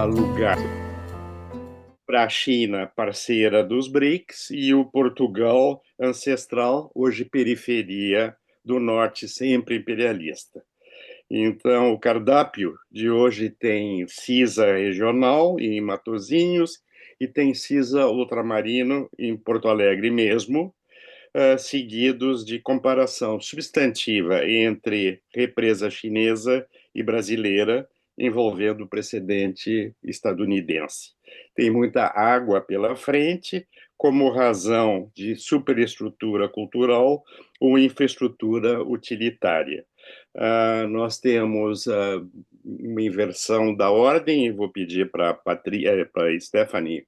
dá lugar para a China, parceira dos BRICS, e o Portugal ancestral, hoje periferia do norte, sempre imperialista. Então, o cardápio de hoje tem CISA regional em Matosinhos e tem CISA ultramarino em Porto Alegre mesmo, seguidos de comparação substantiva entre represa chinesa e brasileira, envolvendo o precedente estadunidense. Tem muita água pela frente, como razão de superestrutura cultural ou infraestrutura utilitária. Nós temos uma inversão da ordem, e vou pedir para Stephanie,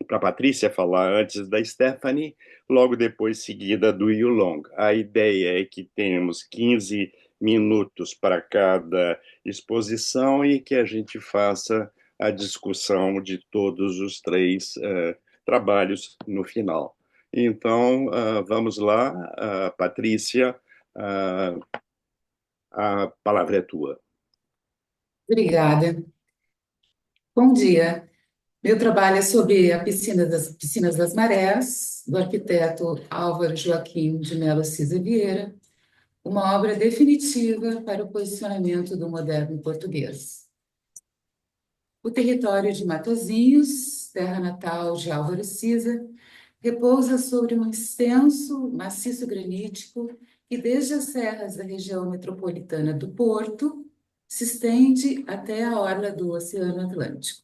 para a Patrícia falar antes da Stephanie, logo depois seguida do Yulong. A ideia é que temos 15 minutos para cada exposição e que a gente faça a discussão de todos os três trabalhos no final. Então, vamos lá, Patrícia, a palavra é tua. Obrigada. Bom dia. Meu trabalho é sobre a Piscinas das Marés, do arquiteto Álvaro Joaquim de Melo Cisa Vieira, uma obra definitiva para o posicionamento do moderno português. O território de Matosinhos, terra natal de Álvaro Cisa, repousa sobre um extenso maciço granítico que, desde as serras da região metropolitana do Porto, se estende até a orla do Oceano Atlântico.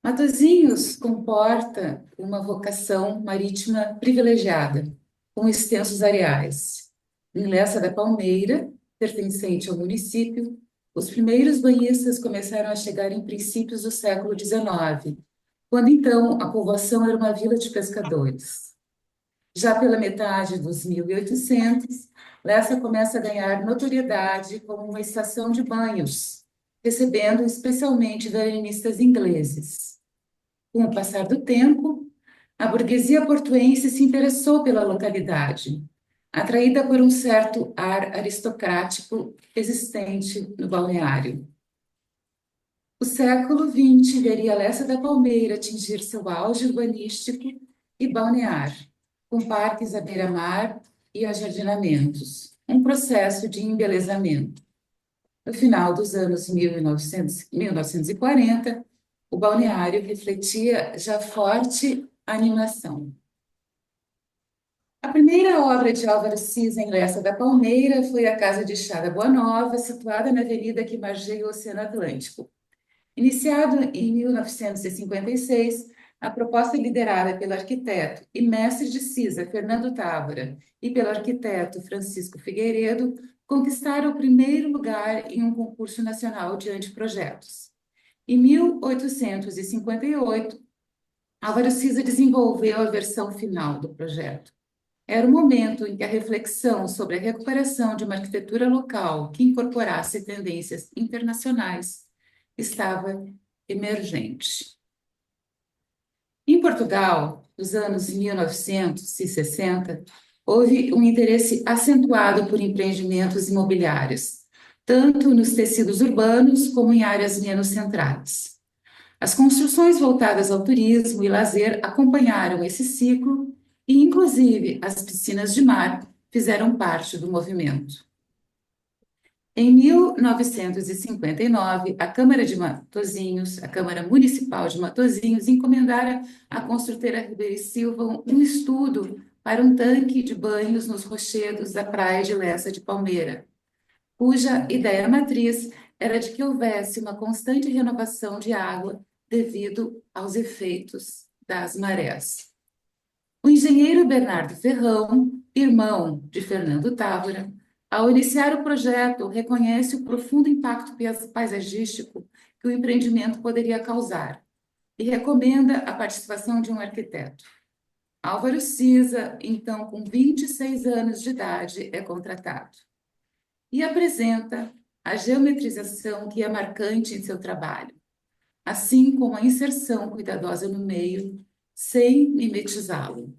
Matosinhos comporta uma vocação marítima privilegiada, com extensos areais. Em Lessa da Palmeira, pertencente ao município, os primeiros banhistas começaram a chegar em princípios do século XIX, quando então a povoação era uma vila de pescadores. Já pela metade dos 1800, Lessa começa a ganhar notoriedade como uma estação de banhos, recebendo especialmente veranistas ingleses. Com o passar do tempo, a burguesia portuense se interessou pela localidade, atraída por um certo ar aristocrático existente no balneário. O século XX veria Lessa da Palmeira atingir seu auge urbanístico e balnear, com parques à beira-mar e ajardinamentos, um processo de embelezamento. No final dos anos 1940, o balneário refletia já forte animação. A primeira obra de Álvaro Siza em Lessa da Palmeira foi a Casa de Chá da Boa Nova, situada na avenida que margeia o Oceano Atlântico. Iniciado em 1956, a proposta liderada pelo arquiteto e mestre de Cisa, Fernando Távora, e pelo arquiteto Francisco Figueiredo, conquistaram o primeiro lugar em um concurso nacional de anteprojetos. Em 1858, Álvaro Siza desenvolveu a versão final do projeto. Era o momento em que a reflexão sobre a recuperação de uma arquitetura local que incorporasse tendências internacionais estava emergente. Em Portugal, nos anos 1960, houve um interesse acentuado por empreendimentos imobiliários, tanto nos tecidos urbanos como em áreas menos centrais. As construções voltadas ao turismo e lazer acompanharam esse ciclo e, inclusive, as piscinas de mar fizeram parte do movimento. Em 1959, a Câmara de Matosinhos, a Câmara Municipal de Matosinhos, encomendara à construtora Ribeiro e Silva um estudo para um tanque de banhos nos rochedos da praia de Lessa de Palmeira, cuja ideia matriz era de que houvesse uma constante renovação de água devido aos efeitos das marés. O engenheiro Bernardo Ferrão, irmão de Fernando Távora, ao iniciar o projeto, reconhece o profundo impacto paisagístico que o empreendimento poderia causar e recomenda a participação de um arquiteto. Álvaro Siza, então com 26 anos de idade, é contratado e apresenta a geometrização que é marcante em seu trabalho, assim como a inserção cuidadosa no meio, sem mimetizá-lo.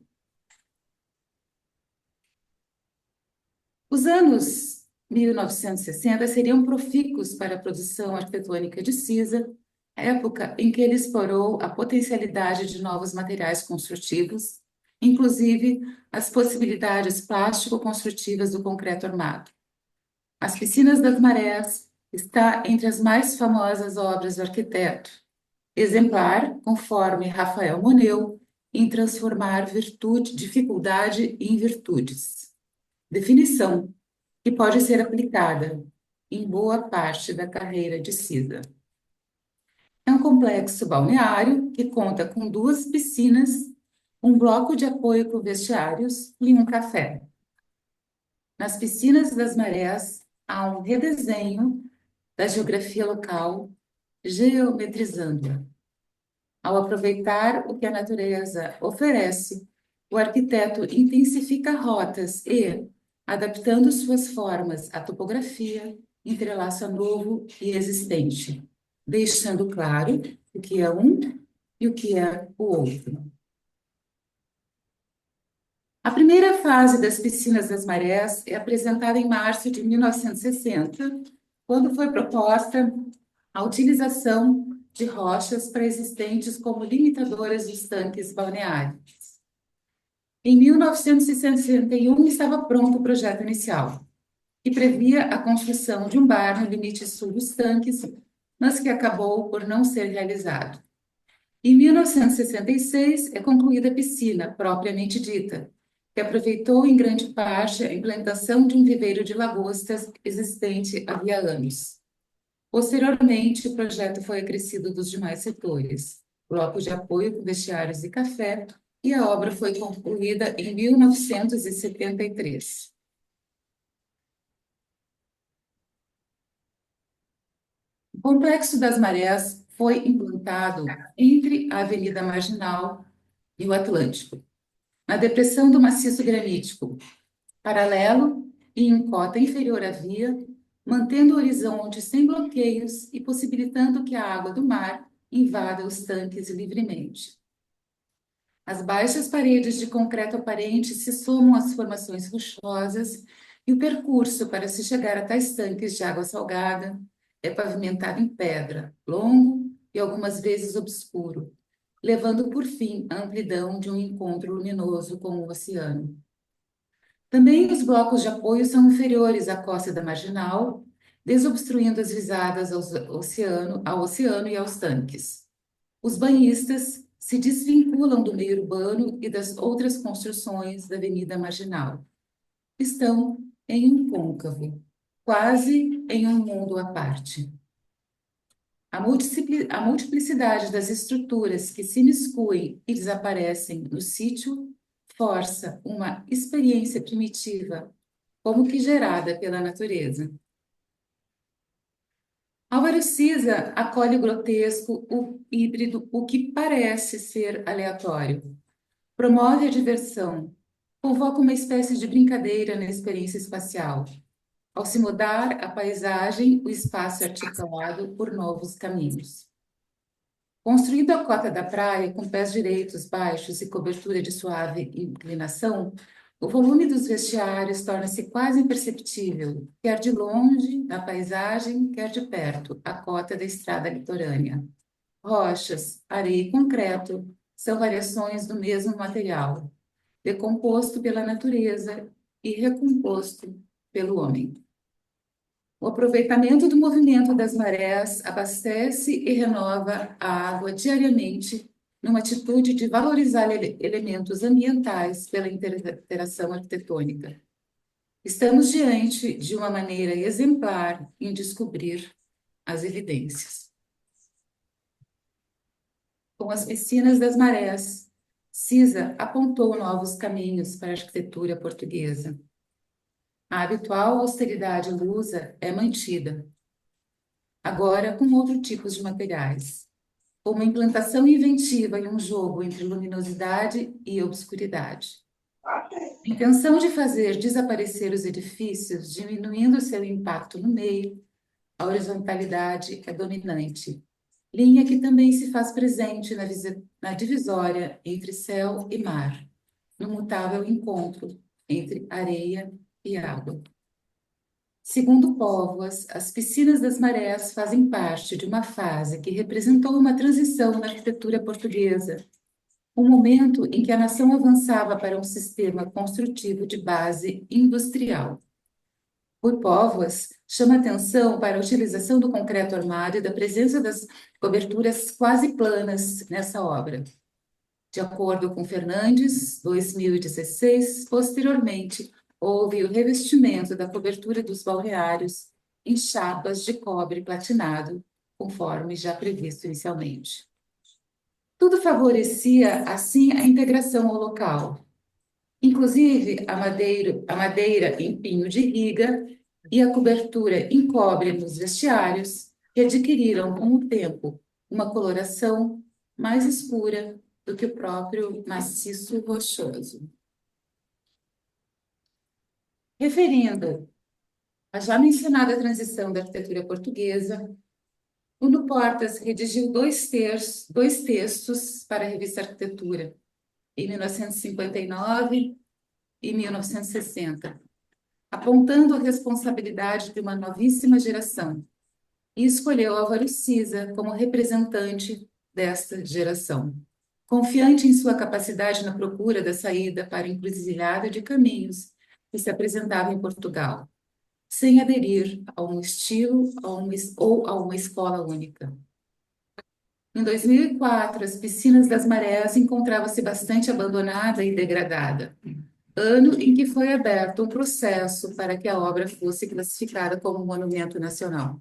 Os anos 1960 seriam profícuos para a produção arquitetônica de Cisa, época em que ele explorou a potencialidade de novos materiais construtivos, inclusive as possibilidades plástico-construtivas do concreto armado. As Piscinas das Marés está entre as mais famosas obras do arquiteto, exemplar, conforme Rafael Moneu, em transformar virtude, dificuldade em virtudes. Definição que pode ser aplicada em boa parte da carreira de Cisa. É um complexo balneário que conta com 2 piscinas, um bloco de apoio com vestiários e um café. Nas Piscinas das Marés, há um redesenho da geografia local, geometrizando-a. Ao aproveitar o que a natureza oferece, o arquiteto intensifica rotas e, adaptando suas formas à topografia, entrelaça novo e existente, deixando claro o que é um e o que é o outro. A primeira fase das Piscinas das Marés é apresentada em março de 1960, quando foi proposta a utilização de rochas pré-existentes como limitadoras dos tanques balneários. Em 1961 estava pronto o projeto inicial, que previa a construção de um bar no limite sul dos tanques, mas que acabou por não ser realizado. Em 1966 é concluída a piscina, propriamente dita, que aproveitou em grande parte a implantação de um viveiro de lagostas existente havia anos. Posteriormente, o projeto foi acrescido dos demais setores, bloco de apoio com vestiários e café, e a obra foi concluída em 1973. O Complexo das Marés foi implantado entre a Avenida Marginal e o Atlântico, na depressão do maciço granítico, paralelo e em cota inferior à via, mantendo o horizonte sem bloqueios e possibilitando que a água do mar invada os tanques livremente. As baixas paredes de concreto aparente se somam às formações rochosas e o percurso para se chegar a tais tanques de água salgada é pavimentado em pedra, longo e algumas vezes obscuro, levando por fim à amplidão de um encontro luminoso com o oceano. Também os blocos de apoio são inferiores à costa da marginal, desobstruindo as visadas ao oceano e aos tanques. Os banhistas se desvinculam do meio urbano e das outras construções da Avenida Marginal. Estão em um côncavo, quase em um mundo à parte. A multiplicidade das estruturas que se miscuem e desaparecem no sítio força uma experiência primitiva, como que gerada pela natureza. Álvaro Siza acolhe o grotesco, o híbrido, o que parece ser aleatório. Promove a diversão, convoca uma espécie de brincadeira na experiência espacial. Ao se mudar a paisagem, o espaço é articulado por novos caminhos. Construído à cota da praia, com pés direitos, baixos e cobertura de suave inclinação, o volume dos vestiários torna-se quase imperceptível, quer de longe, na paisagem, quer de perto, a cota da estrada litorânea. Rochas, areia e concreto são variações do mesmo material, decomposto pela natureza e recomposto pelo homem. O aproveitamento do movimento das marés abastece e renova a água diariamente, numa atitude de valorizar elementos ambientais pela interação arquitetônica. Estamos diante de uma maneira exemplar em descobrir as evidências. Com as piscinas das marés, Cisa apontou novos caminhos para a arquitetura portuguesa. A habitual austeridade lusa é mantida, agora com outros tipos de materiais. Uma implantação inventiva e um jogo entre luminosidade e obscuridade. A intenção de fazer desaparecer os edifícios, diminuindo seu impacto no meio, a horizontalidade é dominante, linha que também se faz presente na divisória entre céu e mar, no mutável encontro entre areia e água. Segundo Póvoas, as piscinas das marés fazem parte de uma fase que representou uma transição na arquitetura portuguesa, um momento em que a nação avançava para um sistema construtivo de base industrial. Por Póvoas, chama atenção para a utilização do concreto armado e da presença das coberturas quase planas nessa obra. De acordo com Fernandes, 2016, posteriormente, houve o revestimento da cobertura dos balneários em chapas de cobre platinado, conforme já previsto inicialmente. Tudo favorecia, assim, a integração ao local, inclusive a madeira em pinho de riga e a cobertura em cobre nos vestiários, que adquiriram com o tempo uma coloração mais escura do que o próprio maciço rochoso. Referindo à já mencionada transição da arquitetura portuguesa, Nuno Portas redigiu dois textos para a revista Arquitetura, em 1959 e 1960, apontando a responsabilidade de uma novíssima geração, e escolheu Álvaro Siza como representante desta geração. Confiante em sua capacidade na procura da saída para a encruzilhada de caminhos que se apresentava em Portugal, sem aderir a um estilo ou a uma escola única. Em 2004, as piscinas das Marés encontravam-se bastante abandonada e degradada, ano em que foi aberto um processo para que a obra fosse classificada como monumento nacional.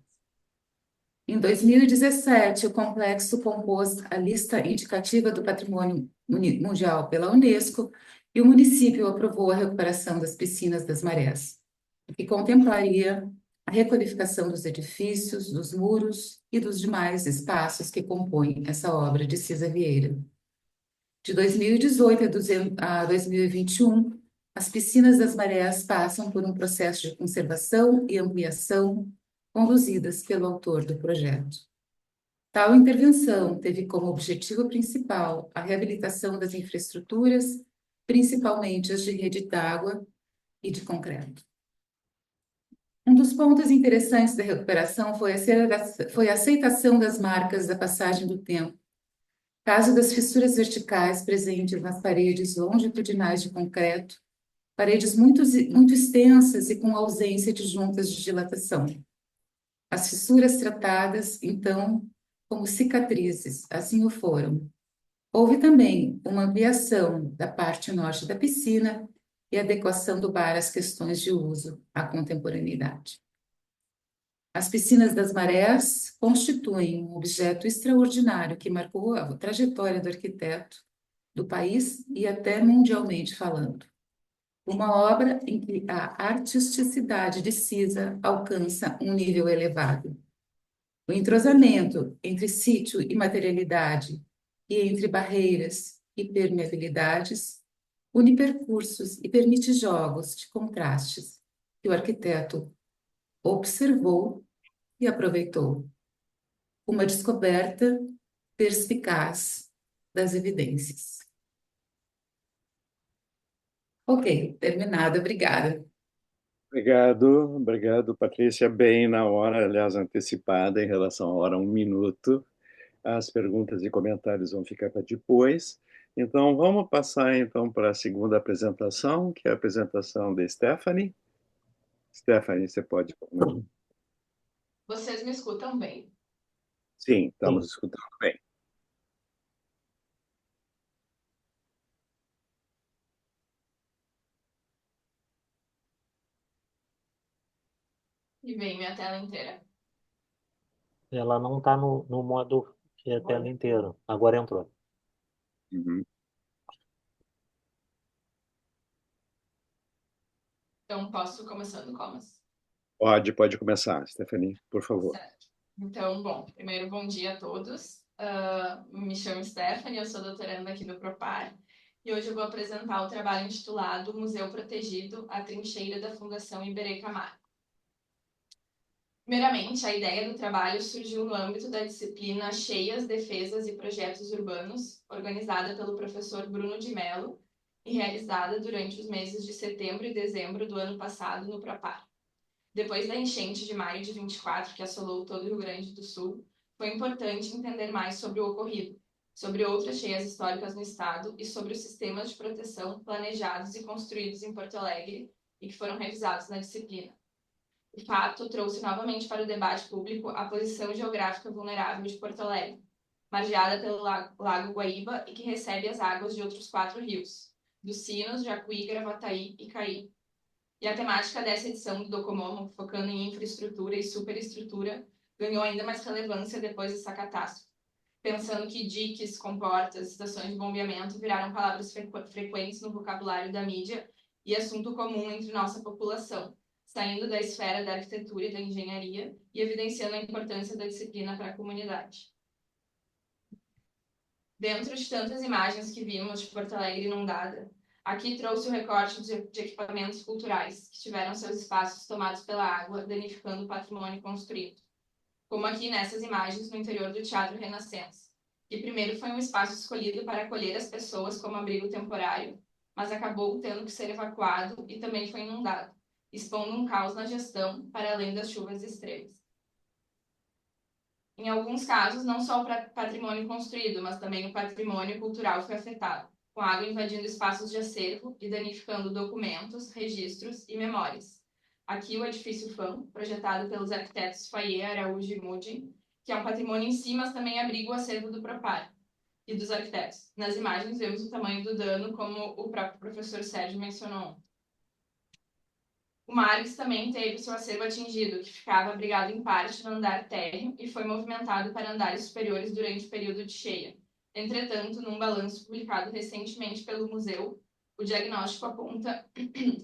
Em 2017, o complexo compôs a lista indicativa do Patrimônio Mundial pela Unesco e o município aprovou a recuperação das piscinas das Marés, que contemplaria a requalificação dos edifícios, dos muros e dos demais espaços que compõem essa obra de Cisa Vieira. De 2018 a 2021, as piscinas das Marés passam por um processo de conservação e ampliação conduzidas pelo autor do projeto. Tal intervenção teve como objetivo principal a reabilitação das infraestruturas, principalmente as de rede d'água e de concreto. Um dos pontos interessantes da recuperação foi a aceitação das marcas da passagem do tempo, caso das fissuras verticais presentes nas paredes longitudinais de concreto, paredes muito extensas e com ausência de juntas de dilatação. As fissuras tratadas, então, como cicatrizes, assim o foram. Houve também uma ampliação da parte norte da piscina e adequação do bar às questões de uso à contemporaneidade. As piscinas das Marés constituem um objeto extraordinário que marcou a trajetória do arquiteto do país e até mundialmente falando. Uma obra em que a artisticidade de Cisa alcança um nível elevado. O entrosamento entre sítio e materialidade e entre barreiras e permeabilidades une percursos e permite jogos de contrastes que o arquiteto observou e aproveitou. Uma descoberta perspicaz das evidências. Ok, terminado, obrigada. Obrigado, Patrícia. Bem na hora, aliás, antecipada em relação à hora, 1 minuto. As perguntas e comentários vão ficar para depois. Então, vamos passar então para a segunda apresentação, que é a apresentação de Stephanie. Stephanie, você pode. Vocês me escutam bem? Sim, estamos escutando bem. E bem minha tela inteira? Ela não está no modo que é tela inteira. Agora entrou. Uhum. Então, posso começando, Comas? Pode começar, Stephanie, por favor. Certo. Então, bom, primeiro, bom dia a todos. Me chamo Stephanie, eu sou doutoranda aqui no Propar, e hoje eu vou apresentar o trabalho intitulado Museu Protegido, a Trincheira da Fundação Iberê Camargo. Primeiramente, a ideia do trabalho surgiu no âmbito da disciplina Cheias, Defesas e Projetos Urbanos, organizada pelo professor Bruno de Mello e realizada durante os meses de setembro e dezembro do ano passado no Propar. Depois da enchente de maio de 24, que assolou todo o Rio Grande do Sul, foi importante entender mais sobre o ocorrido, sobre outras cheias históricas no estado e sobre os sistemas de proteção planejados e construídos em Porto Alegre e que foram revisados na disciplina. O fato trouxe novamente para o debate público a posição geográfica vulnerável de Porto Alegre, margeada pelo Lago Guaíba e que recebe as águas de outros 4 rios, dos Sinos, Jacuí, Gravataí e Caí. E a temática dessa edição do Docomomo, focando em infraestrutura e superestrutura, ganhou ainda mais relevância depois dessa catástrofe, pensando que diques, comportas, estações de bombeamento viraram palavras frequentes no vocabulário da mídia e assunto comum entre nossa população, saindo da esfera da arquitetura e da engenharia e evidenciando a importância da disciplina para a comunidade. Dentro de tantas imagens que vimos de Porto Alegre inundada, aqui trouxe o recorte de equipamentos culturais que tiveram seus espaços tomados pela água, danificando o patrimônio construído. Como aqui nessas imagens no interior do Teatro Renascença, que primeiro foi um espaço escolhido para acolher as pessoas como abrigo temporário, mas acabou tendo que ser evacuado e também foi inundado, expondo um caos na gestão para além das chuvas extremas. Em alguns casos, não só o patrimônio construído, mas também o patrimônio cultural foi afetado, com água invadindo espaços de acervo e danificando documentos, registros e memórias. Aqui o edifício FAM, projetado pelos arquitetos Fayet, Araújo e Mudin, que é um patrimônio em si, mas também abriga o acervo do Propar e dos arquitetos. Nas imagens vemos o tamanho do dano, como o próprio professor Sérgio mencionou. O Marx também teve seu acervo atingido, que ficava abrigado em parte no andar térreo e foi movimentado para andares superiores durante o período de cheia. Entretanto, num balanço publicado recentemente pelo museu, o diagnóstico aponta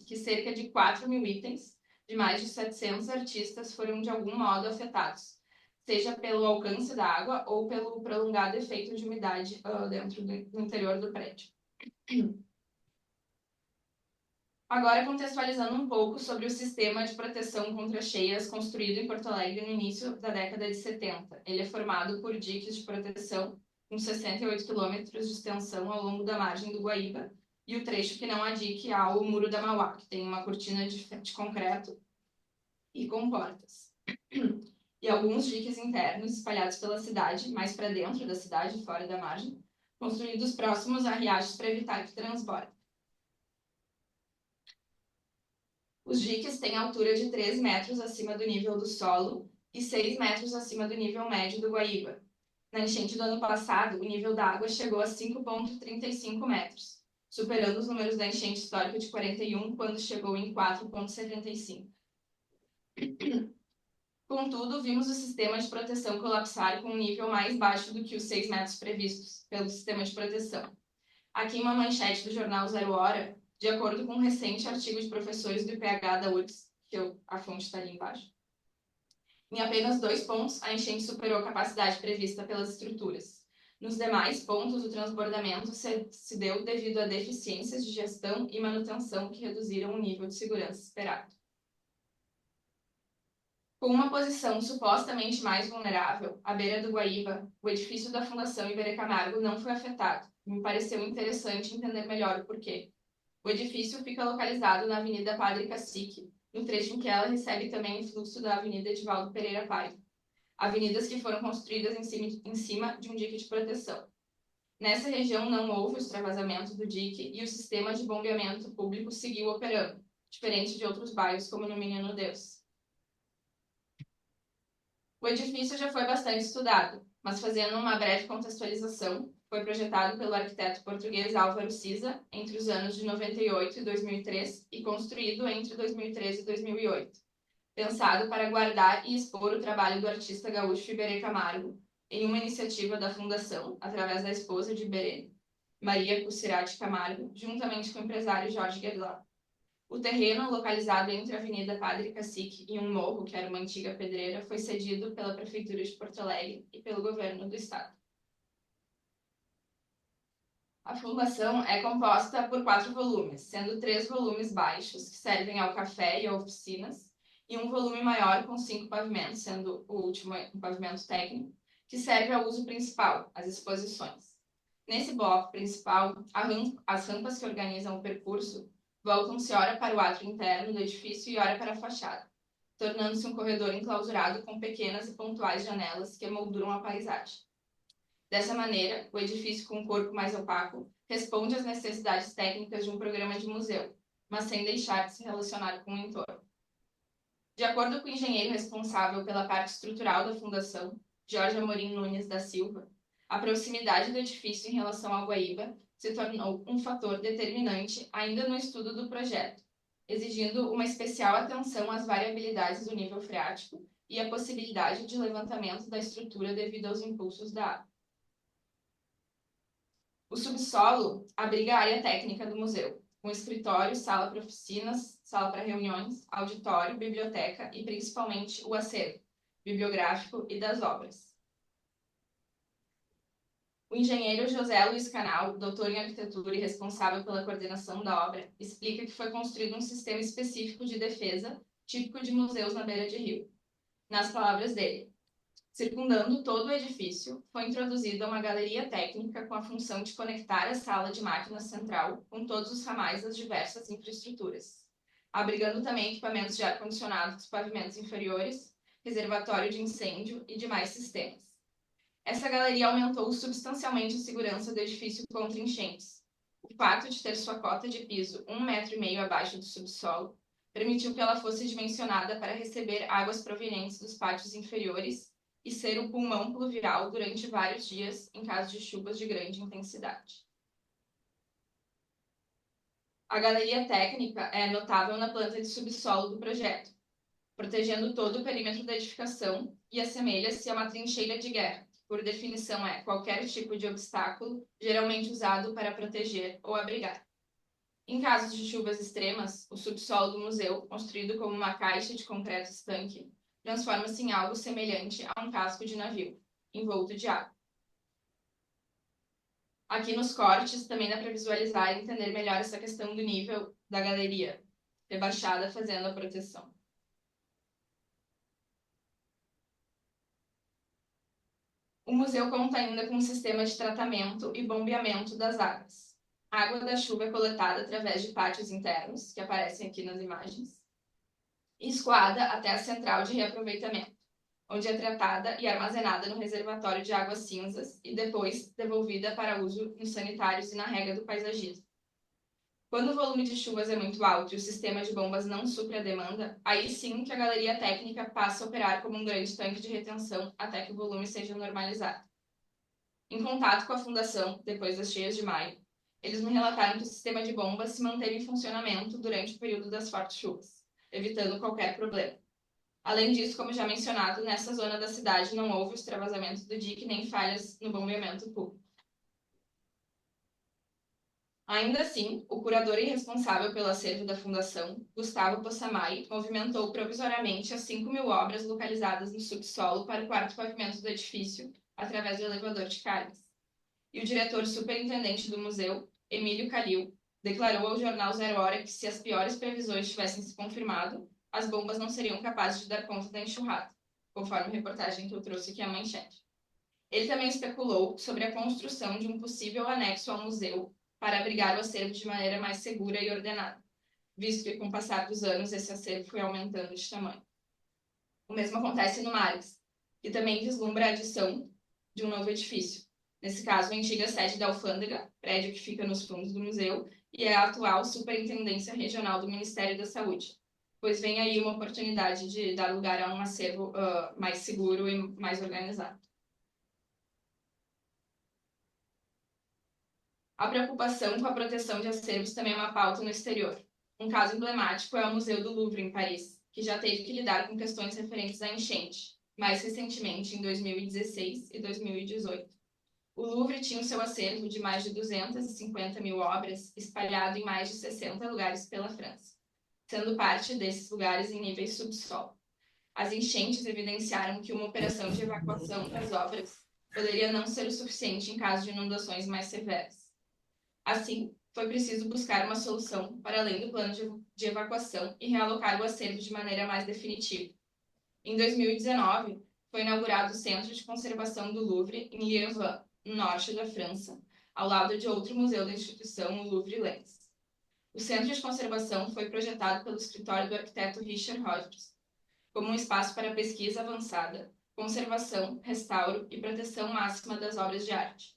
que cerca de 4.000 itens de mais de 700 artistas foram de algum modo afetados, seja pelo alcance da água ou pelo prolongado efeito de umidade dentro do interior do prédio. Agora, contextualizando um pouco sobre o sistema de proteção contra cheias construído em Porto Alegre no início da década de 70. Ele é formado por diques de proteção com 68 quilômetros de extensão ao longo da margem do Guaíba e o trecho que não há dique ao Muro da Mauá, que tem uma cortina de concreto e com portas. E alguns diques internos espalhados pela cidade, mais para dentro da cidade, fora da margem, construídos próximos a riachos para evitar que transborde. Os diques têm altura de 3 metros acima do nível do solo e 6 metros acima do nível médio do Guaíba. Na enchente do ano passado, o nível da água chegou a 5,35 metros, superando os números da enchente histórica de 41, quando chegou em 4,75. Contudo, vimos o sistema de proteção colapsar com um nível mais baixo do que os 6 metros previstos pelo sistema de proteção. Aqui uma manchete do jornal Zero Hora, de acordo com um recente artigo de professores do IPH da URGS, a fonte está ali embaixo. Em apenas 2 pontos, a enchente superou a capacidade prevista pelas estruturas. Nos demais pontos, o transbordamento se deu devido a deficiências de gestão e manutenção que reduziram o nível de segurança esperado. Com uma posição supostamente mais vulnerável, à beira do Guaíba, o edifício da Fundação Iberê Camargo não foi afetado. Me pareceu interessante entender melhor o porquê. O edifício fica localizado na Avenida Padre Cacique, no trecho em que ela recebe também o fluxo da Avenida Edivaldo Pereira Paiva, avenidas que foram construídas em cima de um dique de proteção. Nessa região não houve o extravasamento do dique e o sistema de bombeamento público seguiu operando, diferente de outros bairros como no Menino Deus. O edifício já foi bastante estudado, mas fazendo uma breve contextualização, foi projetado pelo arquiteto português Álvaro Siza entre os anos de 98 e 2003 e construído entre 2013 e 2008, pensado para guardar e expor o trabalho do artista gaúcho Iberê Camargo em uma iniciativa da Fundação, através da esposa de Iberê, Maria Cussirati Camargo, juntamente com o empresário Jorge Guedlá. O terreno, localizado entre a Avenida Padre Cacique e um morro, que era uma antiga pedreira, foi cedido pela Prefeitura de Porto Alegre e pelo governo do estado. A fundação é composta por 4 volumes, sendo 3 volumes baixos, que servem ao café e a oficinas, e um volume maior com 5 pavimentos, sendo o último um pavimento técnico, que serve ao uso principal, as exposições. Nesse bloco principal, as rampas que organizam o percurso voltam-se ora para o átrio interno do edifício e ora para a fachada. tornando-se um corredor enclausurado com pequenas e pontuais janelas que emolduram a paisagem. Dessa maneira, o edifício com um corpo mais opaco responde às necessidades técnicas de um programa de museu, mas sem deixar de se relacionar com o entorno. De acordo com o engenheiro responsável pela parte estrutural da fundação, Jorge Amorim Nunes da Silva, a proximidade do edifício em relação ao Guaíba se tornou um fator determinante ainda no estudo do projeto, exigindo uma especial atenção às variabilidades do nível freático e à possibilidade de levantamento da estrutura devido aos impulsos da água. O subsolo abriga a área técnica do museu, com escritório, sala para oficinas, sala para reuniões, auditório, biblioteca e principalmente o acervo bibliográfico e das obras. O engenheiro José Luiz Canal, doutor em arquitetura e responsável pela coordenação da obra, explica que foi construído um sistema específico de defesa, típico de museus na beira de rio. Nas palavras dele, circundando todo o edifício, foi introduzida uma galeria técnica com a função de conectar a sala de máquinas central com todos os ramais das diversas infraestruturas, abrigando também equipamentos de ar-condicionado dos pavimentos inferiores, reservatório de incêndio e demais sistemas. Essa galeria aumentou substancialmente a segurança do edifício contra enchentes. O fato de ter sua cota de piso 1,5 metro abaixo do subsolo permitiu que ela fosse dimensionada para receber águas provenientes dos pátios inferiores e ser o pulmão pluvial durante vários dias em caso de chuvas de grande intensidade. A galeria técnica é notável na planta de subsolo do projeto, protegendo todo o perímetro da edificação e assemelha-se a uma trincheira de guerra, que por definição é qualquer tipo de obstáculo geralmente usado para proteger ou abrigar. Em casos de chuvas extremas, o subsolo do museu, construído como uma caixa de concreto estanque, transforma-se em algo semelhante a um casco de navio, envolto de água. Aqui nos cortes também dá para visualizar e entender melhor essa questão do nível da galeria, rebaixada fazendo a proteção. O museu conta ainda com um sistema de tratamento e bombeamento das águas. A água da chuva é coletada através de pátios internos, que aparecem aqui nas imagens, e escoada até a central de reaproveitamento, onde é tratada e armazenada no reservatório de águas cinzas e depois devolvida para uso nos sanitários e na rega do paisagismo. Quando o volume de chuvas é muito alto e o sistema de bombas não supre a demanda, aí sim que a galeria técnica passa a operar como um grande tanque de retenção até que o volume seja normalizado. Em contato com a fundação, depois das cheias de maio, eles me relataram que o sistema de bombas se manteve em funcionamento durante o período das fortes chuvas, evitando qualquer problema. Além disso, como já mencionado, nessa zona da cidade não houve extravasamento do dique nem falhas no bombeamento público. Ainda assim, o curador e responsável pelo acervo da Fundação, Gustavo Possamay, movimentou provisoriamente as 5.000 obras localizadas no subsolo para o quarto pavimento do edifício, através do elevador de cargas. E o diretor superintendente do museu, Emílio Calil, declarou ao jornal Zero Hora que se as piores previsões tivessem se confirmado, as bombas não seriam capazes de dar conta da enxurrada, conforme a reportagem que eu trouxe aqui à manchete. Ele também especulou sobre a construção de um possível anexo ao museu para abrigar o acervo de maneira mais segura e ordenada, visto que, com o passar dos anos, esse acervo foi aumentando de tamanho. O mesmo acontece no Marx, que também vislumbra a adição de um novo edifício. Nesse caso, a antiga sede da Alfândega, prédio que fica nos fundos do museu, e é a atual Superintendência Regional do Ministério da Saúde, pois vem aí uma oportunidade de dar lugar a um acervo mais seguro e mais organizado. A preocupação com a proteção de acervos também é uma pauta no exterior. Um caso emblemático é o Museu do Louvre, em Paris, que já teve que lidar com questões referentes à enchente, mais recentemente em 2016 e 2018. O Louvre tinha o seu acervo de mais de 250.000 obras espalhado em mais de 60 lugares pela França, sendo parte desses lugares em níveis subsolo. As enchentes evidenciaram que uma operação de evacuação das obras poderia não ser o suficiente em caso de inundações mais severas. Assim, foi preciso buscar uma solução para além do plano de evacuação e realocar o acervo de maneira mais definitiva. Em 2019, foi inaugurado o Centro de Conservação do Louvre, em Yerevan, no norte da França, ao lado de outro museu da instituição, o Louvre-Lens. O Centro de Conservação foi projetado pelo escritório do arquiteto Richard Rogers. como um espaço para pesquisa avançada, conservação, restauro e proteção máxima das obras de arte.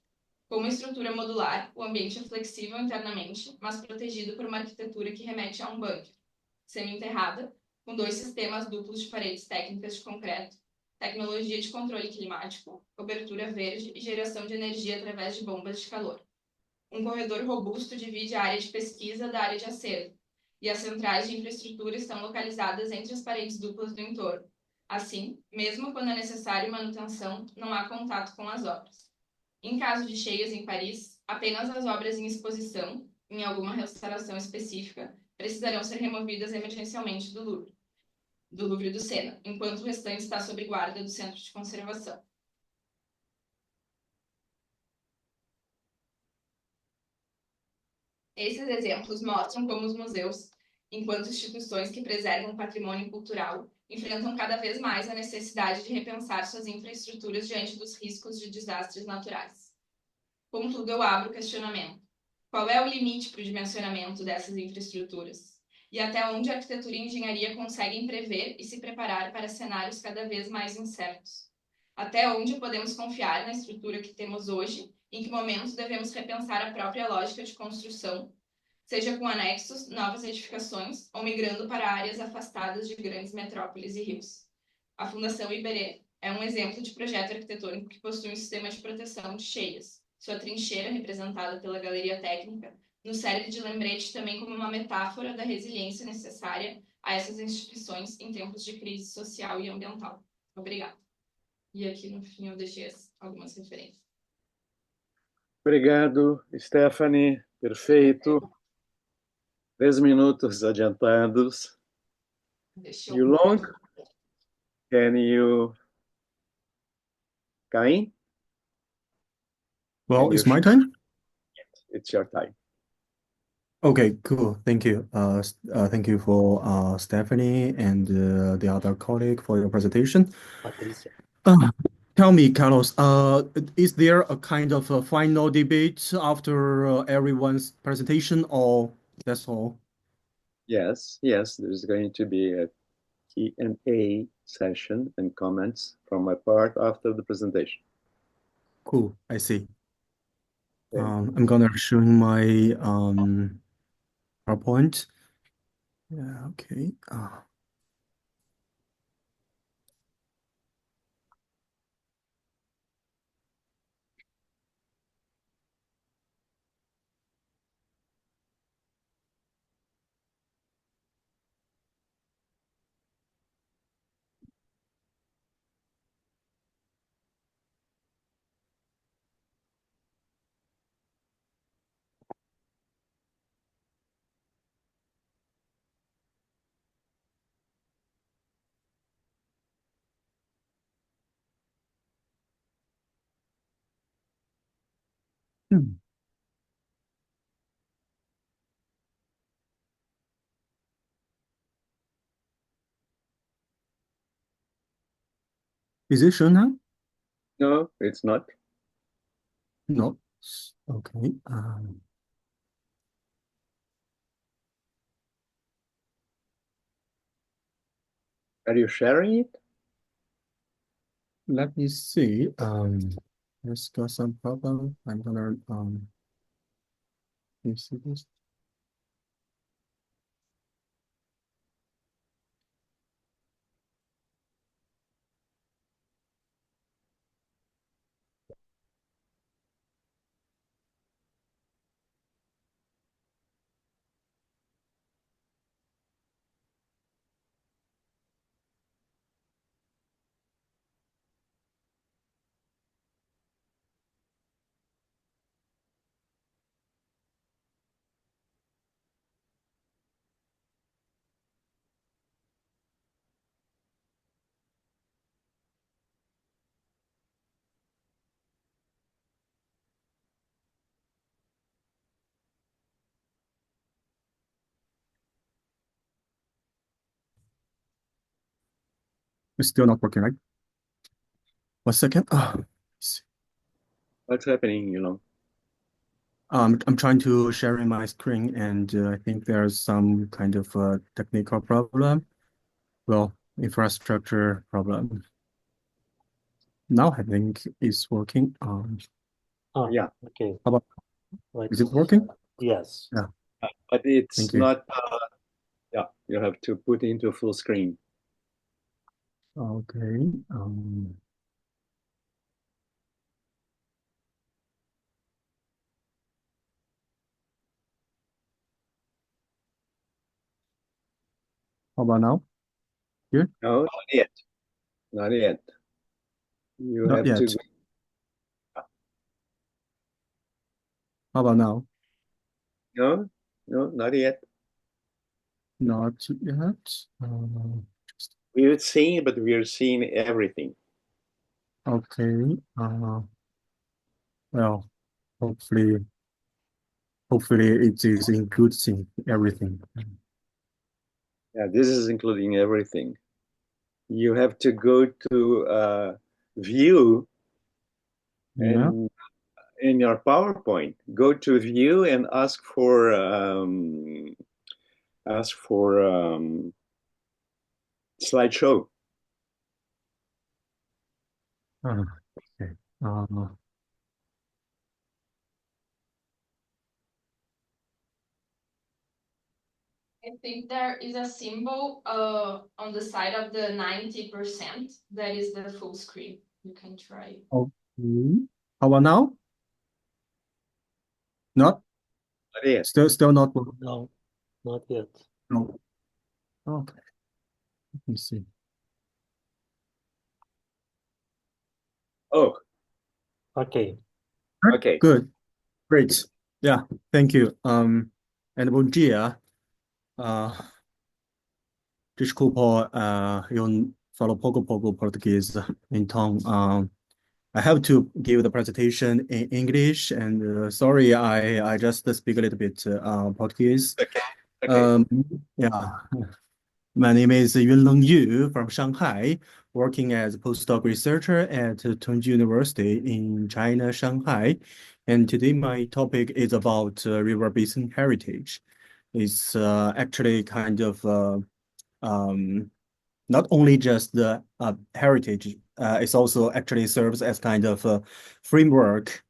Com uma estrutura modular, o ambiente é flexível internamente, mas protegido por uma arquitetura que remete a um bunker, semi-enterrada, com 2 sistemas duplos de paredes técnicas de concreto, tecnologia de controle climático, cobertura verde e geração de energia através de bombas de calor. Um corredor robusto divide a área de pesquisa da área de acervo, e as centrais de infraestrutura estão localizadas entre as paredes duplas do entorno. Assim, mesmo quando é necessário manutenção, não há contato com as obras. Em caso de cheias em Paris, apenas as obras em exposição, em alguma restauração específica, precisarão ser removidas emergencialmente do Louvre do Sena, enquanto o restante está sob guarda do Centro de Conservação. Esses exemplos mostram como os museus, enquanto instituições que preservam o patrimônio cultural, enfrentam cada vez mais a necessidade de repensar suas infraestruturas diante dos riscos de desastres naturais. Contudo, eu abro o questionamento. Qual é o limite para o dimensionamento dessas infraestruturas? E até onde a arquitetura e a engenharia conseguem prever e se preparar para cenários cada vez mais incertos? Até onde podemos confiar na estrutura que temos hoje? Em que momentos devemos repensar a própria lógica de construção, seja com anexos, novas edificações ou migrando para áreas afastadas de grandes metrópoles e rios? A Fundação Iberê é um exemplo de projeto arquitetônico que possui um sistema de proteção de cheias. Sua trincheira, representada pela galeria técnica, nos serve de lembrete também como uma metáfora da resiliência necessária a essas instituições em tempos de crise social e ambiental. Obrigada. E aqui no fim eu deixei algumas referências. Obrigado, Stephanie. Perfeito. 10 minutos adiantados. You long? Can you... Caim? Well, it's my time? It's your time. Okay, cool. Thank you. Thank you for Stephanie and the other colleague for your presentation. Patrícia. Tell me, Carlos, is there a kind of a final debate after everyone's presentation, or that's all? Yes, there's going to be a Q&A session and comments from my part after the presentation. Cool, I see. Okay. I'm gonna show my PowerPoint. Yeah, okay. Is it shown now? No, it's not. No. Okay. Are you sharing it? Let me see. Let's got some problem. I'm gonna let me see this. It's still not working, right? 1 second. What's happening, you know? I'm trying to sharing my screen, and I think there's some kind of technical problem. Well, infrastructure problem. Now I think it's working. Oh, Yeah. okay. How about, Let's, is it working? yes. Yeah. But it's Thank you. not, yeah, you have to put into full screen. Okay. How about now? Here? No, not yet. Not yet. You Not have yet. to. How about now? No, no, not yet. Not yet. We're seeing, but we're seeing everything. Okay. Well, hopefully it is including everything. Yeah, this is including everything. You have to go to view Yeah. and in your PowerPoint, go to view and ask for slideshow. Okay. I think there is a symbol on the side of the 90%. That is the full screen. You can try. Okay. How about now? Not Not yet. still not working. No, not yet. No. Okay. Let me see. Oh, Ok. okay. Good. Great. Yeah. Thank you. And bom dia. Desculpa, eu falo pouco português, então I have to give the presentation in English, and sorry, I just speak a little bit Portuguese. Okay. Yeah. My name is Yunlong Yu from Shanghai, working as a postdoc researcher at Tongji University in China, Shanghai. And today my topic is about river basin heritage. It's actually kind of not only just the heritage, it also actually serves as kind of a framework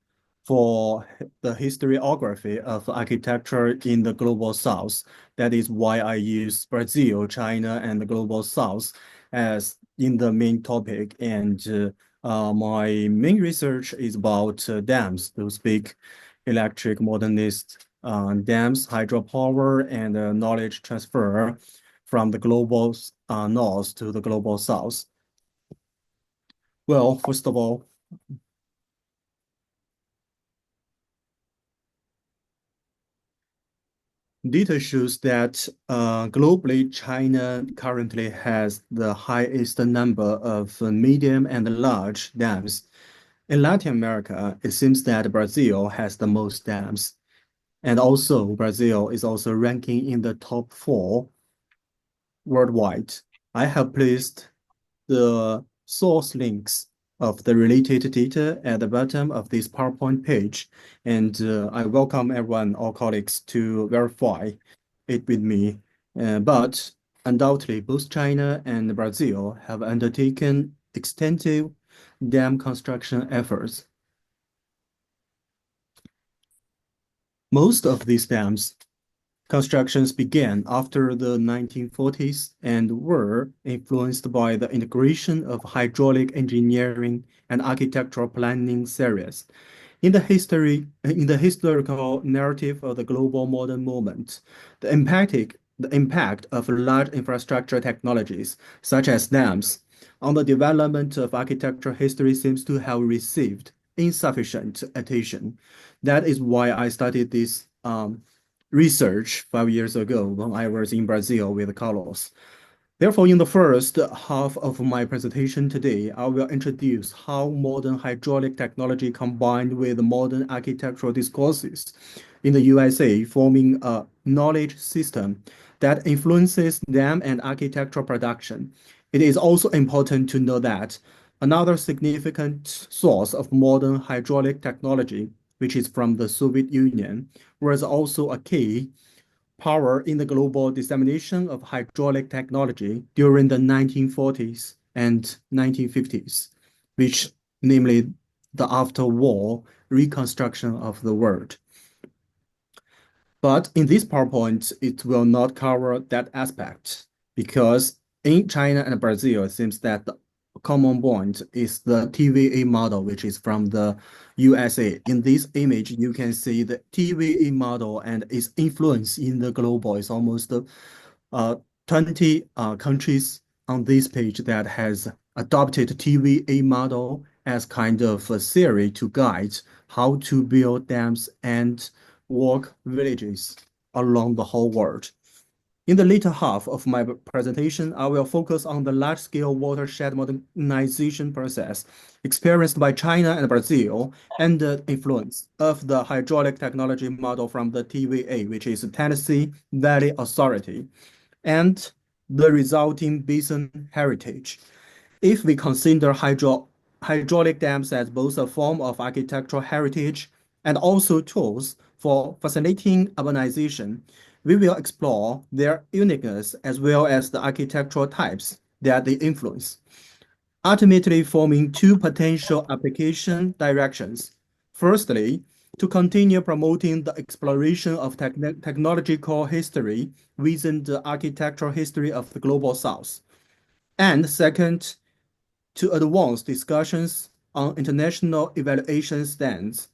for the historiography of architecture in the global south. That is why I use Brazil, China, and the global south as in the main topic. And my main research is about dams, those big electric modernist dams, hydropower, and knowledge transfer from the global north to the global south. Well, first of all, data shows that globally, China currently has the highest number of medium and large dams. In Latin America, it seems that Brazil has the most dams. And also, Brazil is also ranking in the top 4 worldwide. I have placed the source links of the related data at the bottom of this PowerPoint page, and I welcome everyone, all colleagues, to verify it with me. But undoubtedly, both China and Brazil have undertaken extensive dam construction efforts. Most of these dams constructions began after the 1940s and were influenced by the integration of hydraulic engineering and architectural planning series. In the historical narrative of the global modern movement, the impact of large infrastructure technologies, such as dams, on the development of architectural history seems to have received insufficient attention. That is why I started this research 5 years ago when I was in Brazil with Carlos. Therefore, in the first half of my presentation today, I will introduce how modern hydraulic technology combined with modern architectural discourses in the USA forming a knowledge system that influences dam and architectural production. It is also important to know that another significant source of modern hydraulic technology, which is from the Soviet Union, was also a key power in the global dissemination of hydraulic technology during the 1940s and 1950s, which namely the after-war reconstruction of the world. But in this PowerPoint, it will not cover that aspect because in China and Brazil, it seems that the common point is the TVA model, which is from the USA. In this image, you can see the TVA model and its influence in the global is almost 20 countries on this page that has adopted TVA model as kind of a theory to guide how to build dams and work villages along the whole world. In the later half of my presentation, I will focus on the large-scale watershed modernization process experienced by China and Brazil and the influence of the hydraulic technology model from the TVA, which is the Tennessee Valley Authority, and the resulting basin heritage. If we consider hydraulic dams as both a form of architectural heritage and also tools for facilitating urbanization, we will explore their uniqueness as well as the architectural types that they influence, ultimately forming two potential application directions. Firstly, to continue promoting the exploration of technological history within the architectural history of the Global South. And second, to advance discussions on international evaluation stands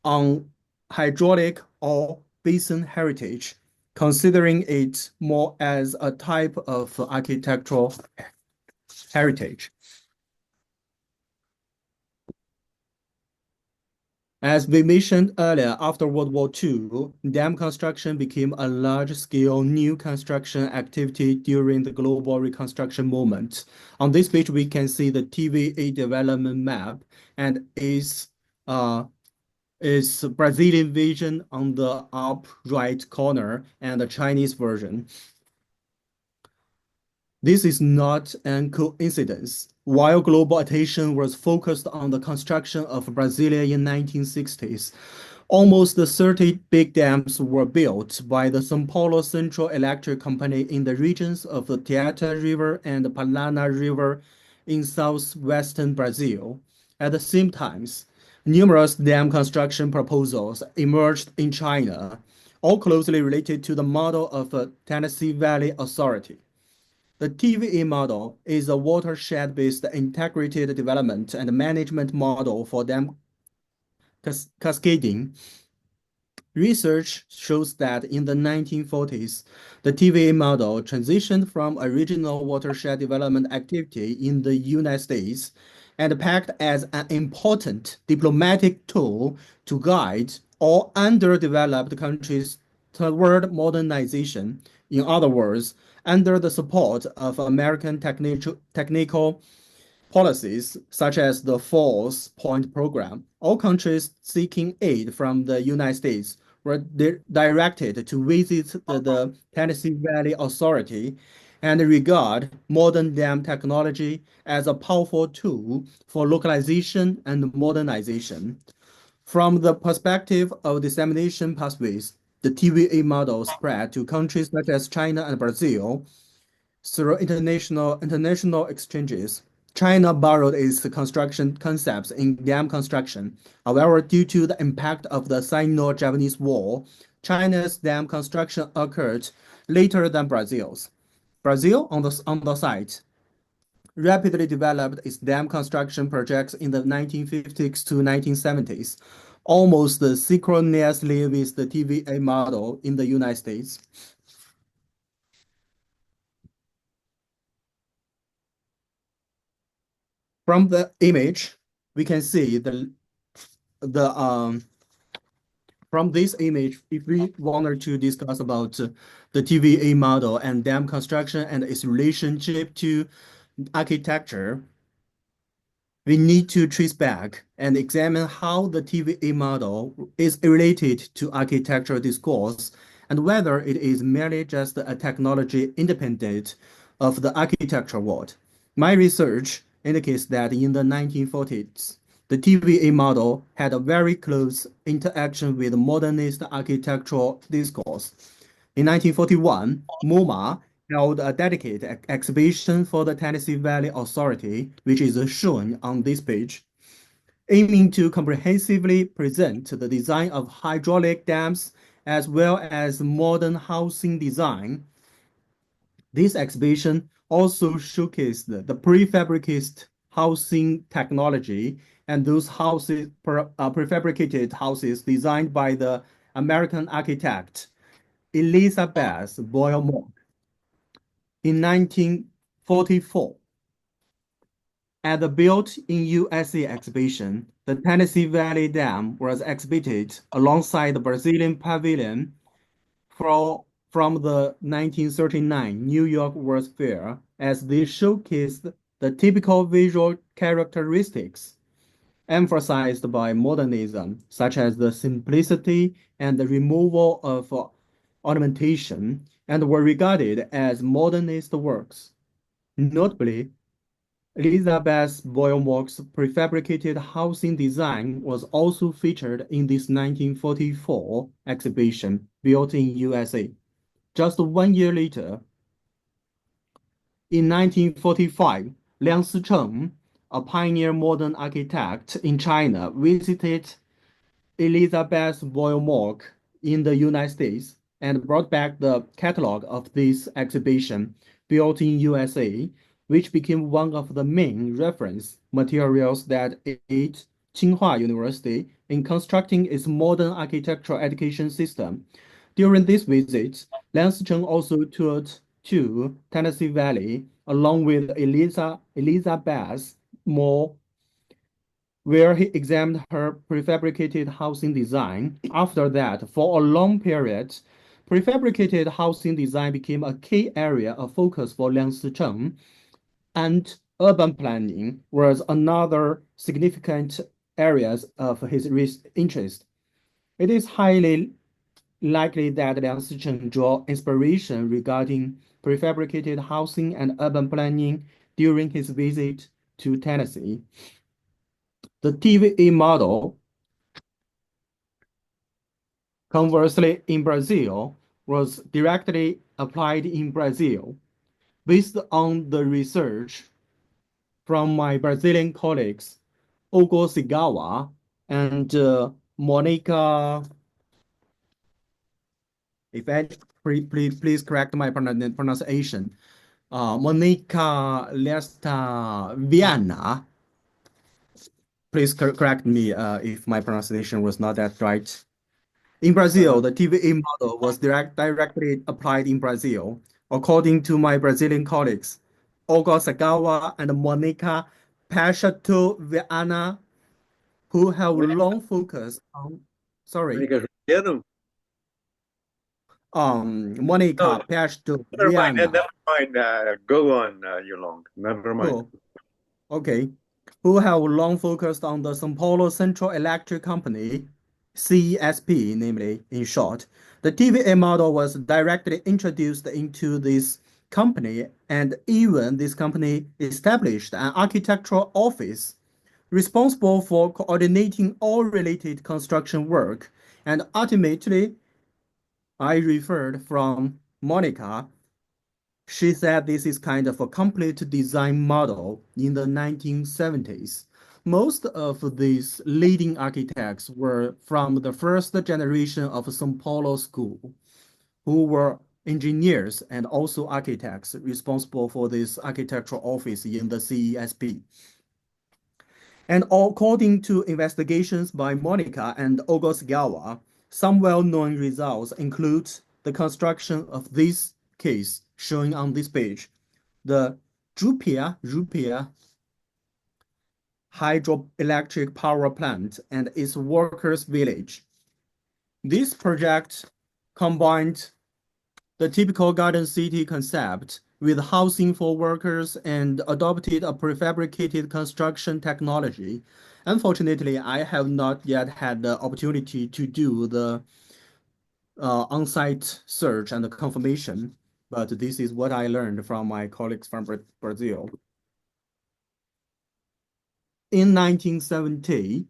on hydraulic or basin heritage, considering it more as a type of architectural heritage. As we mentioned earlier, after World War II, dam construction became a large-scale new construction activity during the global reconstruction movement. On this page, we can see the TVA development map and its Brazilian version on the up right corner and the Chinese version. This is not an coincidence. While global attention was focused on the construction of Brasilia in 1960s, almost 30 big dams were built by the São Paulo Central Electric Company in the regions of the Tietê River and the Paraná River in southwestern Brazil. At the same time, numerous dam construction proposals emerged in China, all closely related to the model of the Tennessee Valley Authority. The TVA model is a watershed-based integrated development and management model for dam cascading. Research shows that in the 1940s, the TVA model transitioned from a regional watershed development activity in the United States and packed as an important diplomatic tool to guide all underdeveloped countries toward modernization. In other words, under the support of American technical policies such as the 4-Point Program, all countries seeking aid from the United States were directed to visit the Tennessee Valley Authority and regard modern dam technology as a powerful tool for localization and modernization. From the perspective of dissemination pathways, the TVA model spread to countries such as China and Brazil through international exchanges. China borrowed its construction concepts in dam construction. However, due to the impact of the Sino-Japanese War, China's dam construction occurred later than Brazil's. Brazil, on the side, rapidly developed its dam construction projects in the 1950s to 1970s, almost synchronously with the TVA model in the United States. From the image, we can see from this image, if we wanted to discuss about the TVA model and dam construction and its relationship to architecture, we need to trace back and examine how the TVA model is related to architectural discourse and whether it is merely just a technology independent of the architecture world. My research indicates that in the 1940s, the TVA model had a very close interaction with modernist architectural discourse. In 1941, MoMA held a dedicated exhibition for the Tennessee Valley Authority, which is shown on this page, aiming to comprehensively present the design of hydraulic dams as well as modern housing design. This exhibition also showcased the prefabricated housing technology and those prefabricated houses designed by the American architect Elizabeth Boyle Moore. In 1944, at the Built in USA exhibition, the Tennessee Valley Dam was exhibited alongside the Brazilian Pavilion from the 1939 New York World's Fair, as they showcased the typical visual characteristics emphasized by modernism, such as the simplicity and the removal of ornamentation, and were regarded as modernist works. Notably, Elizabeth Boyle Moore's prefabricated housing design was also featured in this 1944 exhibition, Built in USA. Just 1 year later, in 1945, Liang Sicheng, a pioneer modern architect in China, visited Elizabeth Boyle Moore in the United States and brought back the catalog of this exhibition, Built in USA, which became one of the main reference materials that aid Tsinghua University in constructing its modern architectural education system. During this visit, Liang Sicheng also toured to Tennessee Valley along with Elizabeth Moore, where he examined her prefabricated housing design. After that, for a long period, prefabricated housing design became a key area of focus for Liang Sicheng, and urban planning was another significant areas of his interest. It is highly likely that Liang Sicheng drew inspiration regarding prefabricated housing and urban planning during his visit to Tennessee. The TVA model, conversely, in Brazil, was directly applied in Brazil. Based on the research from my Brazilian colleagues, Ogo Sigawa and Monica, please correct my pronunciation. Monica Lesta Viana. Please correct me if my pronunciation was not that right. In Brazil, the TVA model was directly applied in Brazil. According to my Brazilian colleagues, Olga Sagawa and Monica Peixoto Viana, who have long focused on, Monica Juliano? Monica Peixoto Never mind, Viana. never mind. Go on, Yulong. Never mind. Oh, okay. Who have long focused on the São Paulo Central Electric Company, CESP, namely, in short. The TVA model was directly introduced into this company, and even this company established an architectural office responsible for coordinating all related construction work. And ultimately, I referred from Monica. She said this is kind of a complete design model in the 1970s. Most of these leading architects were from the first generation of São Paulo school, who were engineers and also architects responsible for this architectural office in the CESP. And according to investigations by Monica and Ogo Sigawa, some well-known results include the construction of this case showing on this page, the Rupia hydroelectric power plant and its workers' village. This project combined the typical garden city concept with housing for workers and adopted a prefabricated construction technology. Unfortunately, I have not yet had the opportunity to do the on-site search and confirmation, but this is what I learned from my colleagues from Brazil. In 1970,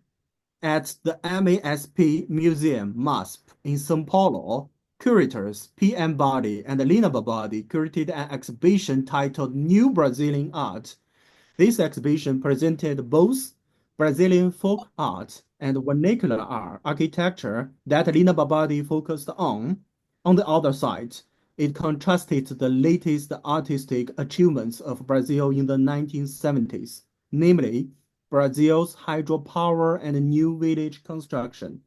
at the MASP Museum, MASP, in São Paulo, curators PM Body and Lina Babadi curated an exhibition titled New Brazilian Art. This exhibition presented both Brazilian folk art and vernacular art architecture that Lina Babadi focused on. On the other side, it contrasted the latest artistic achievements of Brazil in the 1970s, namely Brazil's hydropower and new village construction.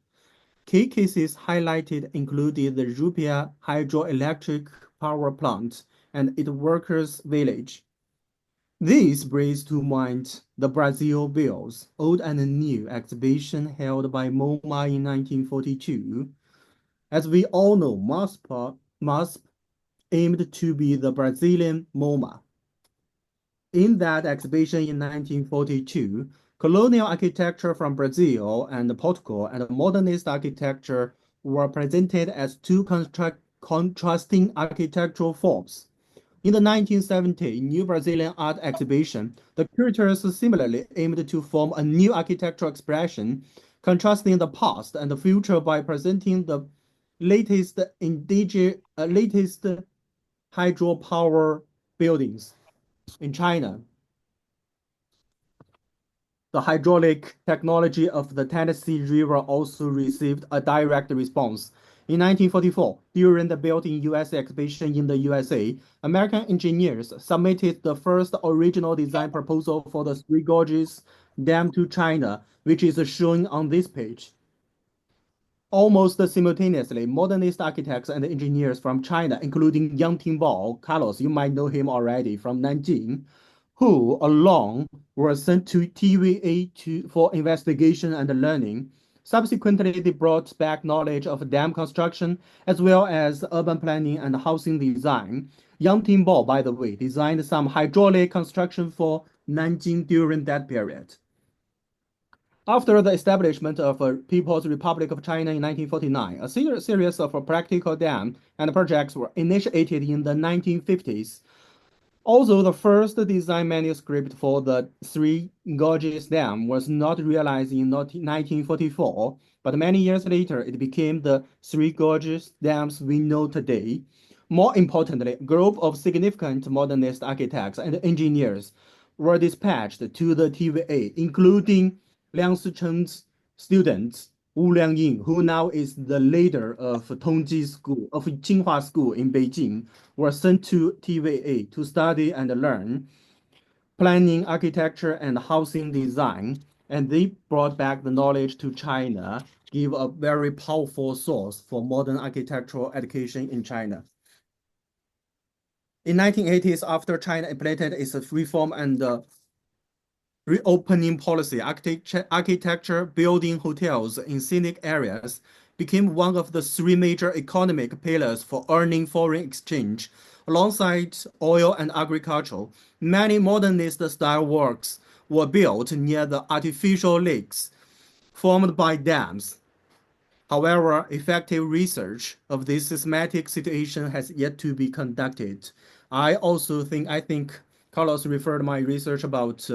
Key cases highlighted included the Rupia hydroelectric power plant and its workers' village. This brings to mind the Brazil Bills, Old and New exhibition held by MoMA in 1942. As we all know, MASP aimed to be the Brazilian MoMA. In that exhibition in 1942, colonial architecture from Brazil and Portugal and modernist architecture were presented as two contrasting architectural forms. In the 1970 New Brazilian Art Exhibition, the curators similarly aimed to form a new architectural expression, contrasting the past and the future by presenting the latest hydropower buildings in China. The hydraulic technology of the Tennessee River also received a direct response. In 1944, during the Built in USA exhibition in the USA, American engineers submitted the first original design proposal for the Three Gorges Dam to China, which is shown on this page. Almost simultaneously, modernist architects and engineers from China, including Yang Tingbao, Carlos, you might know him already from Nanjing, who alone were sent to TVA for investigation and learning. Subsequently, they brought back knowledge of dam construction as well as urban planning and housing design. Yang Tingbao, by the way, designed some hydraulic construction for Nanjing during that period. After the establishment of People's Republic of China in 1949, a series of practical dam and projects were initiated in the 1950s. Although the first design manuscript for the Three Gorges Dam was not realized in 1944, but many years later it became the Three Gorges Dams we know today. More importantly, a group of significant modernist architects and engineers were dispatched to the TVA, including Liang Sicheng's students, Wu Liangying, who now is the leader of Tongji School, of Tsinghua School in Beijing, were sent to TVA to study and learn planning, architecture, and housing design, and they brought back the knowledge to China, give a very powerful source for modern architectural education in China. In 1980s, after China implemented its reform and reopening policy, architecture, building hotels in scenic areas became one of the three major economic pillars for earning foreign exchange. Alongside oil and agriculture, many modernist-style works were built near the artificial lakes formed by dams. However, effective research of this systematic situation has yet to be conducted. I think Carlos referred my research about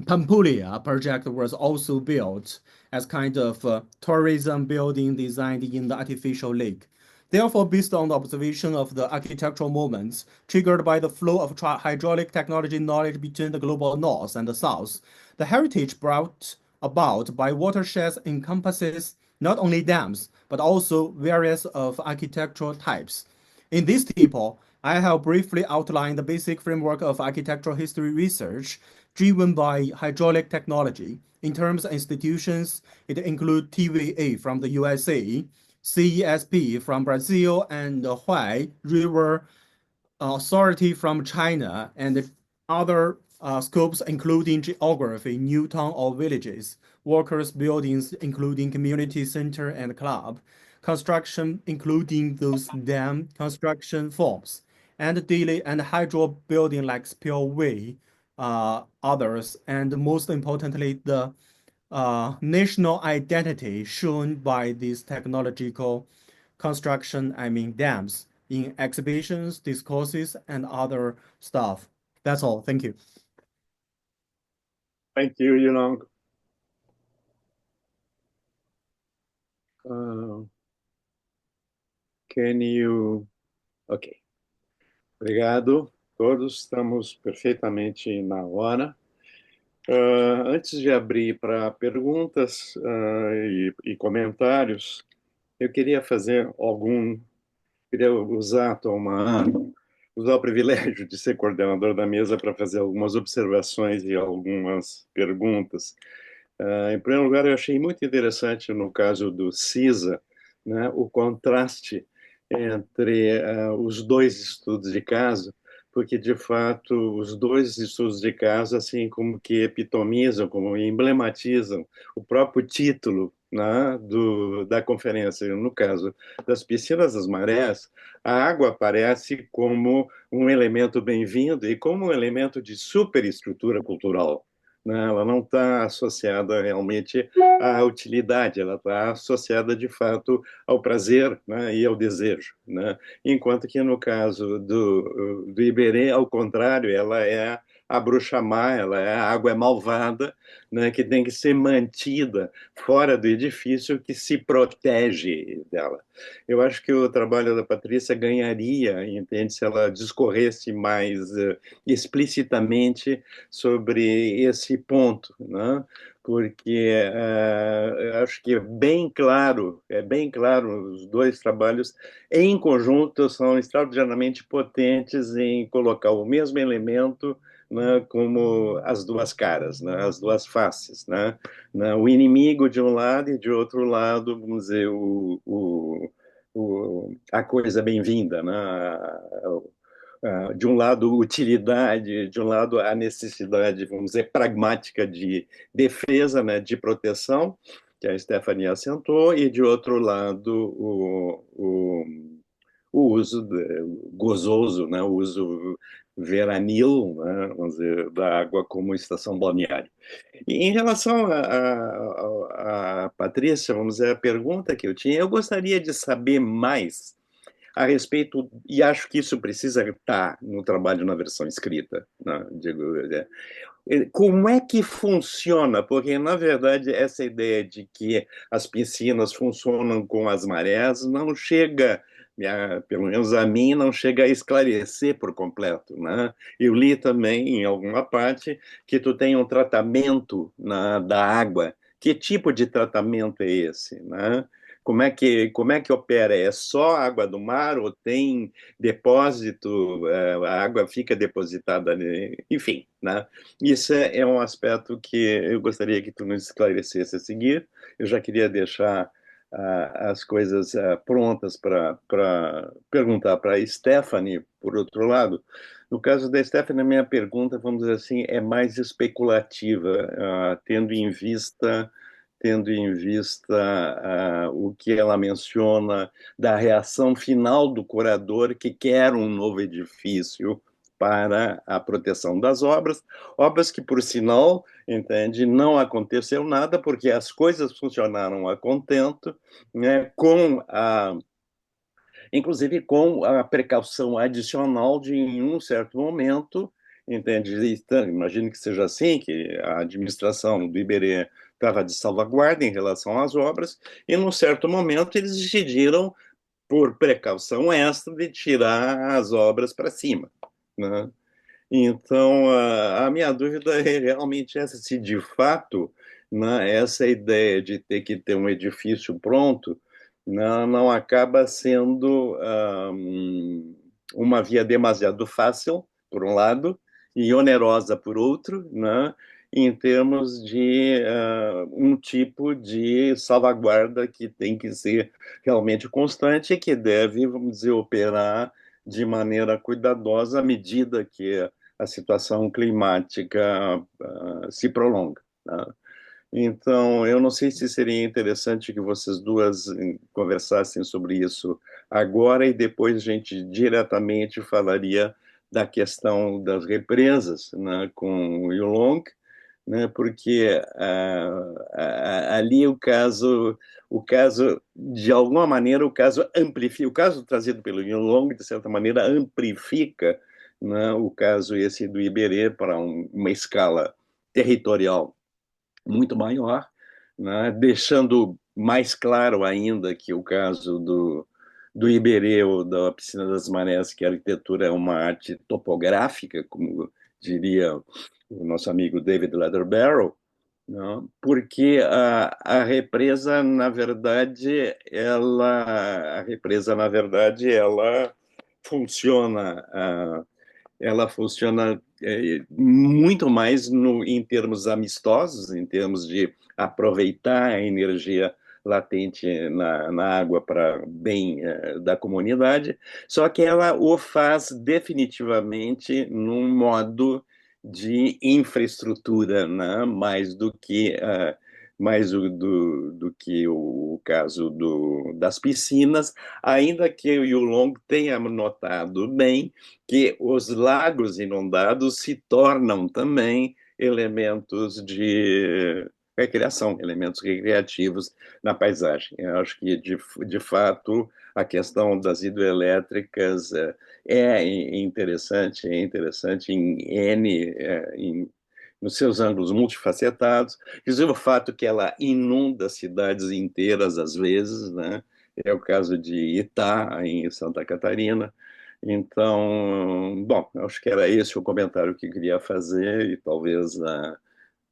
Pampulha project was also built as kind of tourism building designed in the artificial lake. Therefore, based on the observation of the architectural movements triggered by the flow of hydraulic technology knowledge between the global north and the south, the heritage brought about by watersheds encompasses not only dams, but also various of architectural types. In this table, I have briefly outlined the basic framework of architectural history research driven by hydraulic technology. In terms of institutions, it includes TVA from the USA, CESP from Brazil, and the Huai River Authority from China, and other scopes including geography, new town or villages, workers' buildings including community center and club, construction including those dam construction forms, and daily and hydro building like spillway, others, and most importantly, the national identity shown by this technological construction, dams, in exhibitions, discourses, and other stuff. That's all. Thank you. Thank you, Yunong. Can you... Ok. Obrigado. Todos estamos perfeitamente na hora. Antes de abrir para perguntas e comentários, eu queria usar o privilégio de ser coordenador da mesa para fazer algumas observações e algumas perguntas. Em primeiro lugar, eu achei muito interessante no caso do CISA, né, o contraste entre os dois estudos de caso, porque, de fato, os dois estudos de caso, assim como que epitomizam, como emblematizam o próprio título, né, da conferência. No caso das piscinas das marés, a água aparece como um elemento bem-vindo e como um elemento de superestrutura cultural, né? Ela não está associada realmente à utilidade, ela está associada de fato ao prazer, né, e ao desejo, né? Enquanto que no caso do Iberê, ao contrário, ela é a bruxa má, ela é a água malvada, né, que tem que ser mantida fora do edifício, que se protege dela. Eu acho que o trabalho da Patrícia ganharia, entende, se ela discorresse mais explicitamente sobre esse ponto, né? Porque acho que é bem claro, os dois trabalhos em conjunto são extraordinariamente potentes em colocar o mesmo elemento, né, como as duas caras, né, as duas faces, né, o inimigo de um lado e de outro lado, vamos dizer, a coisa bem-vinda, né, de um lado utilidade, de um lado a necessidade, vamos dizer, pragmática de defesa, né, de proteção, que a Stephanie assentou, e de outro lado o uso gozoso, né, o uso veranil, né, vamos dizer, da água como estação balneária. E em relação a Patrícia, vamos dizer, a pergunta que eu tinha, eu gostaria de saber mais a respeito, e acho que isso precisa estar no trabalho na versão escrita, né? Digo, como é que funciona? Porque, na verdade, essa ideia de que as piscinas funcionam com as marés não chega, pelo menos a mim, não chega a esclarecer por completo, né? Eu li também, em alguma parte, que tu tem um tratamento da água. Que tipo de tratamento é esse, né? Como é que opera? É só água do mar ou tem depósito, a água fica depositada, enfim, né? Isso é um aspecto que eu gostaria que tu nos esclarecesse a seguir. Eu já queria deixar as coisas prontas para perguntar para a Stephanie, por outro lado. No caso da Stephanie, a minha pergunta, vamos dizer assim, é mais especulativa, tendo em vista o que ela menciona da reação final do curador que quer um novo edifício para a proteção das obras que, por sinal, entende, não aconteceu nada, porque as coisas funcionaram a contento, né, inclusive com a precaução adicional de, em um certo momento, entende, imagino que seja assim, que a administração do Iberê estava de salvaguarda em relação às obras, e num certo momento eles decidiram, por precaução extra, de tirar as obras para cima, né? Então, a minha dúvida é realmente essa, se de fato, né, essa ideia de ter que ter um edifício pronto não acaba sendo uma via demasiado fácil, por um lado, e onerosa, por outro, né, em termos de um tipo de salvaguarda que tem que ser realmente constante e que deve, vamos dizer, operar de maneira cuidadosa à medida que a situação climática se prolonga, né? Então, eu não sei se seria interessante que vocês duas conversassem sobre isso agora e depois a gente diretamente falaria da questão das represas, né, com o Yulong, né, porque ali o caso, de alguma maneira, o caso amplifica, o caso trazido pelo Yulong, de certa maneira, amplifica, né, o caso esse do Iberê para uma escala territorial muito maior, né, deixando mais claro ainda que o caso do Iberê ou da Piscina das Marés, que a arquitetura é uma arte topográfica, como diria o nosso amigo David Leatherbarrow, não? Porque a represa, na verdade, ela funciona, ela funciona muito mais em termos amistosos, em termos de aproveitar a energia latente na água para bem da comunidade, só que ela o faz definitivamente num modo de infraestrutura, né? Mais do que o caso das piscinas, ainda que o Yulong tenha notado bem que os lagos inundados se tornam também elementos de recreação, elementos recreativos na paisagem. Eu acho que, de fato, a questão das hidroelétricas é interessante nos seus ângulos multifacetados. Inclusive o fato que ela inunda cidades inteiras às vezes, né? É o caso de Itá, em Santa Catarina. Então, bom, acho que era esse o comentário que eu queria fazer e talvez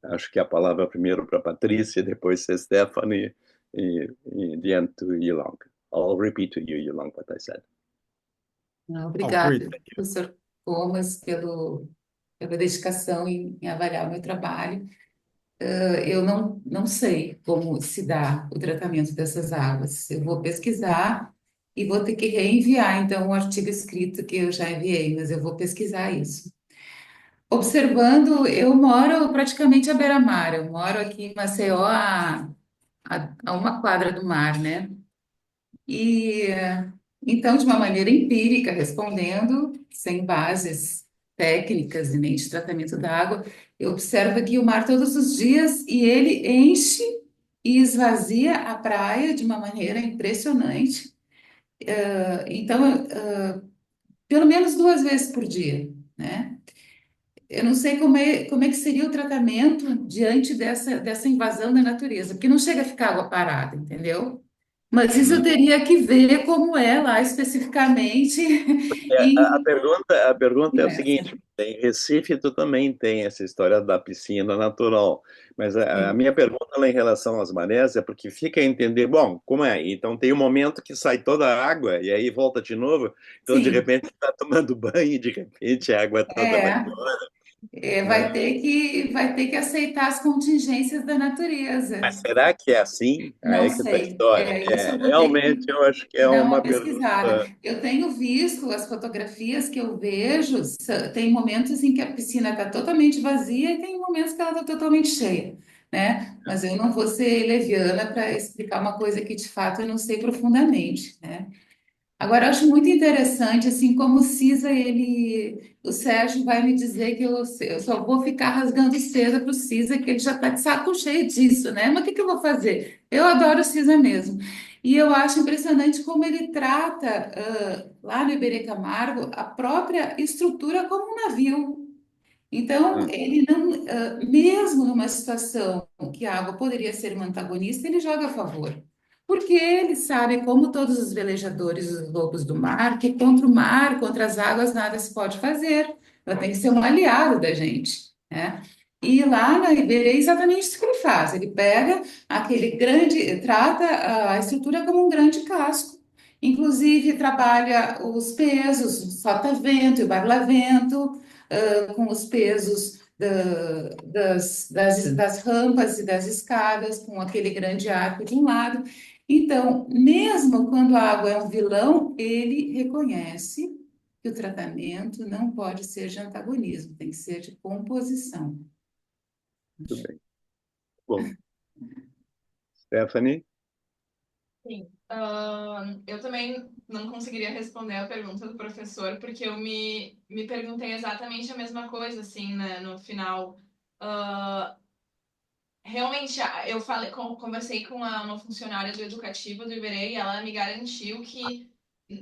acho que a palavra primeiro para Patrícia, depois para Stephanie e the end to Yulong. I'll repeat to you, Yulong, what I said. Não, Oh, great. obrigada, professor Comas, pela dedicação em avaliar o meu trabalho. Eu não sei como se dá o tratamento dessas águas. Eu vou pesquisar e vou ter que reenviar, então, o artigo escrito que eu já enviei, mas eu vou pesquisar isso. Observando, eu moro praticamente à beira-mar, eu moro aqui em Maceió, a uma quadra do mar, né? E então, de uma maneira empírica, respondendo, sem bases técnicas e nem de tratamento da água, eu observo aqui o mar todos os dias e ele enche e esvazia a praia de uma maneira impressionante. Então, pelo menos 2 vezes por dia, né? Eu não sei como é que seria o tratamento diante dessa invasão da natureza, porque não chega a ficar água parada, entendeu? Mas isso eu teria que ver como é lá especificamente A em pergunta, a pergunta é o nessa. seguinte: em Recife tu também tem essa história da piscina natural, mas a Sim, minha pergunta lá em relação às marés é porque fica a entender, bom, como é? Então tem um momento que sai toda a água e aí volta de novo, então de sim, repente está tomando banho e de repente a água toda vai é, embora, né? vai ter que aceitar as contingências da natureza. Mas será que é assim? Não Aí que está a sei, história. isso eu vou ter Realmente que eu acho que é dar uma uma pesquisada. pergunta. Eu tenho visto as fotografias que eu vejo, tem momentos em que a piscina está totalmente vazia e tem momentos que ela está totalmente cheia, né? Mas eu não vou ser leviana para explicar uma coisa que de fato eu não sei profundamente, né? Agora, eu acho muito interessante, assim, como o Cisa, o Sérgio vai me dizer que eu só vou ficar rasgando seda para o Cisa, que ele já está de saco cheio disso, né? Mas o que que eu vou fazer? Eu adoro o Cisa mesmo. E eu acho impressionante como ele trata, lá no Iberê Camargo, a própria estrutura como um navio. Então, Hum, ele não, mesmo numa situação que a água poderia ser uma antagonista, ele joga a favor. Porque ele sabe, como todos os velejadores, os lobos do mar, que contra o mar, contra as águas, nada se pode fazer. Ela tem que ser um aliado da gente, né? E lá na Iberê é exatamente isso que ele faz. Ele pega aquele grande, trata a estrutura como um grande casco. Inclusive, trabalha os pesos, o sota-vento e o barlavento, com os pesos das rampas e das escadas, com aquele grande arco de um lado. Então, mesmo quando a água é um vilão, ele reconhece que o tratamento não pode ser de antagonismo, tem que ser de composição. tudo bem. Bom, Stephanie? Sim. Eu também não conseguiria responder a pergunta do professor, porque eu me perguntei exatamente a mesma coisa, assim, né, no final. Ah, realmente, eu falei, conversei com uma funcionária do educativo do Iberê e ela me garantiu que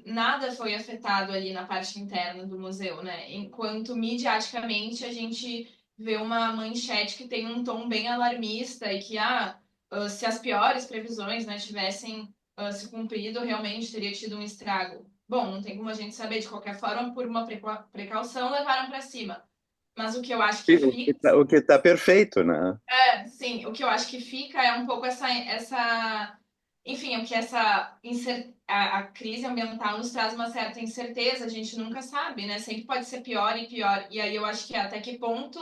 nada foi afetado ali na parte interna do museu, né? Enquanto midiaticamente a gente vê uma manchete que tem um tom bem alarmista e que se as piores previsões, né, tivessem se cumprido, realmente teria tido um estrago. Bom, não tem como a gente saber, de qualquer forma, por uma precaução, levaram para cima. Mas o que eu acho que fica... O que está perfeito, né? Sim, o que eu acho que fica é um pouco enfim, o que a crise ambiental nos traz uma certa incerteza, a gente nunca sabe, né? Sempre pode ser pior e pior. E aí eu acho que até que ponto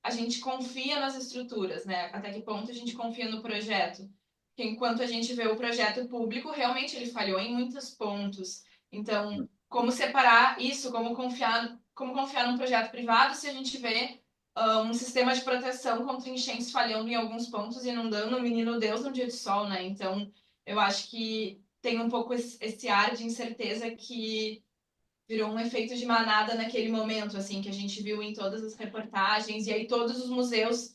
a gente confia nas estruturas, né? Até que ponto a gente confia no projeto. Porque enquanto a gente vê o projeto público, realmente ele falhou em muitos pontos. Então, como separar isso, como confiar num projeto privado se a gente vê um sistema de proteção contra enchentes falhando em alguns pontos e inundando o menino Deus no dia de sol, né? Então, eu acho que tem um pouco esse ar de incerteza que virou um efeito de manada naquele momento, assim, que a gente viu em todas as reportagens, e aí todos os museus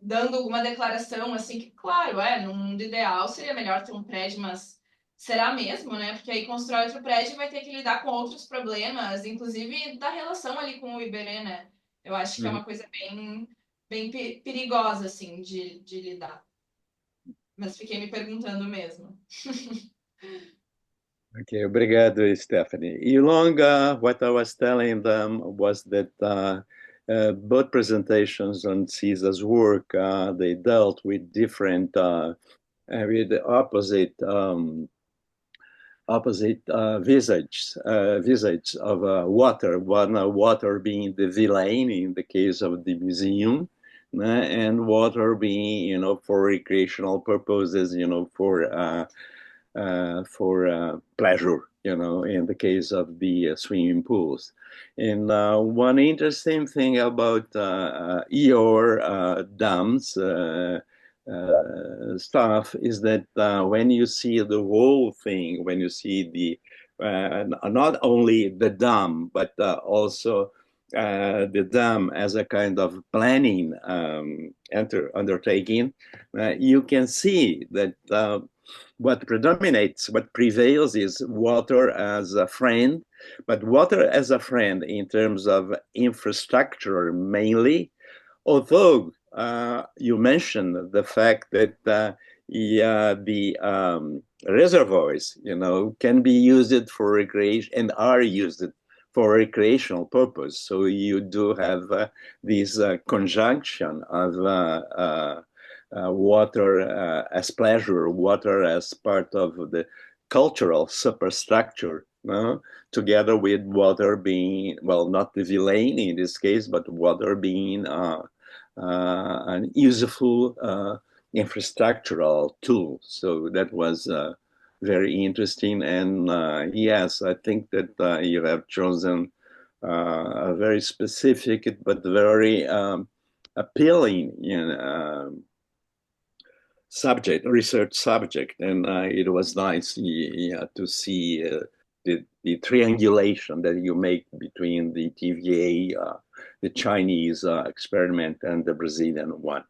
dando alguma declaração, assim, que, claro, no mundo ideal seria melhor ter um prédio, mas será mesmo, né? Porque aí constrói outro prédio e vai ter que lidar com outros problemas, inclusive da relação ali com o Iberê, né? Eu acho que é uma coisa bem perigosa, assim, de lidar. Mas fiquei me perguntando mesmo. Okay, obrigado, Stephanie. E Longa, what I was telling them was that both presentations on Caesar's work, they dealt with different, with the opposite visage of water. One water being the villain in the case of the museum, and water being, for recreational purposes, for pleasure, in the case of the swimming pools. And one interesting thing about your dams stuff is that when you see the whole thing, when you see the not only the dam, but also the dam as a kind of planning undertaking, you can see that what predominates, what prevails is water as a friend, but water as a friend in terms of infrastructure mainly, although you mentioned the fact that the reservoirs, can be used for recreation and are used for recreational purpose. So you do have this conjunction of water as pleasure, water as part of the cultural superstructure, together with water being, well, not the villain in this case, but water being an useful infrastructural tool. So that was very interesting. And yes, I think that you have chosen a very specific but very appealing research subject, and it was nice to see the triangulation that you make between the TVA, the Chinese experiment, and the Brazilian one.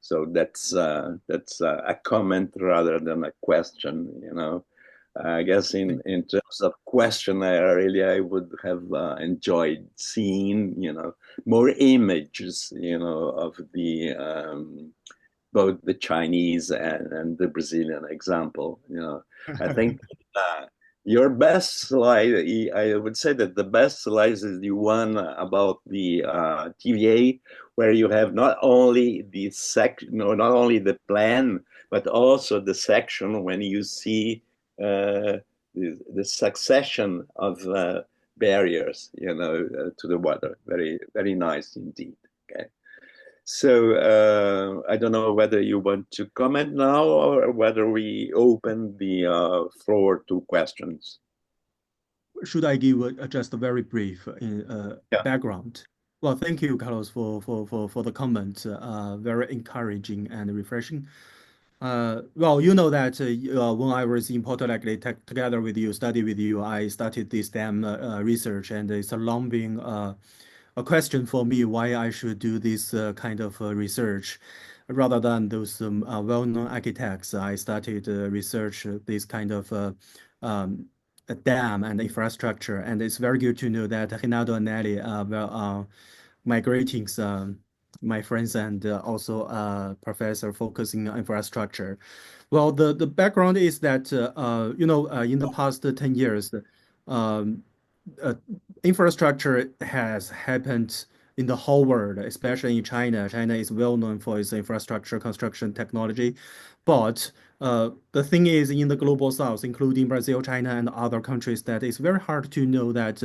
So that's a comment rather than a question. I guess in terms of questionnaire, really, I would have enjoyed seeing more images of the both the Chinese and the Brazilian example. I think your best slide, I would say that the best slide is the one about the TVA, where you have not only the not only the plan, but also the section when you see the succession of barriers, to the water. Very, very nice indeed. Okay. So I don't know whether you want to comment now or whether we open the floor to questions. Should I give just a very brief background? Well, thank you, Carlos, for the comment. Very encouraging and refreshing. Well, you know that when I was in Porto Alegre together with you, study with you, I started this dam research, and it's a long been a question for me why I should do this kind of research rather than those well-known architects. I started research this kind of a dam and infrastructure, and it's very good to know that Renato and Nelly are migrating my friends and also a professor focusing on infrastructure. Well, the background is that in the past 10 years, um, uh, infrastructure has happened in the whole world, especially in China. China is well known for its infrastructure construction technology. But the thing is, in the global south, including Brazil, China, and other countries, that it's very hard to know that.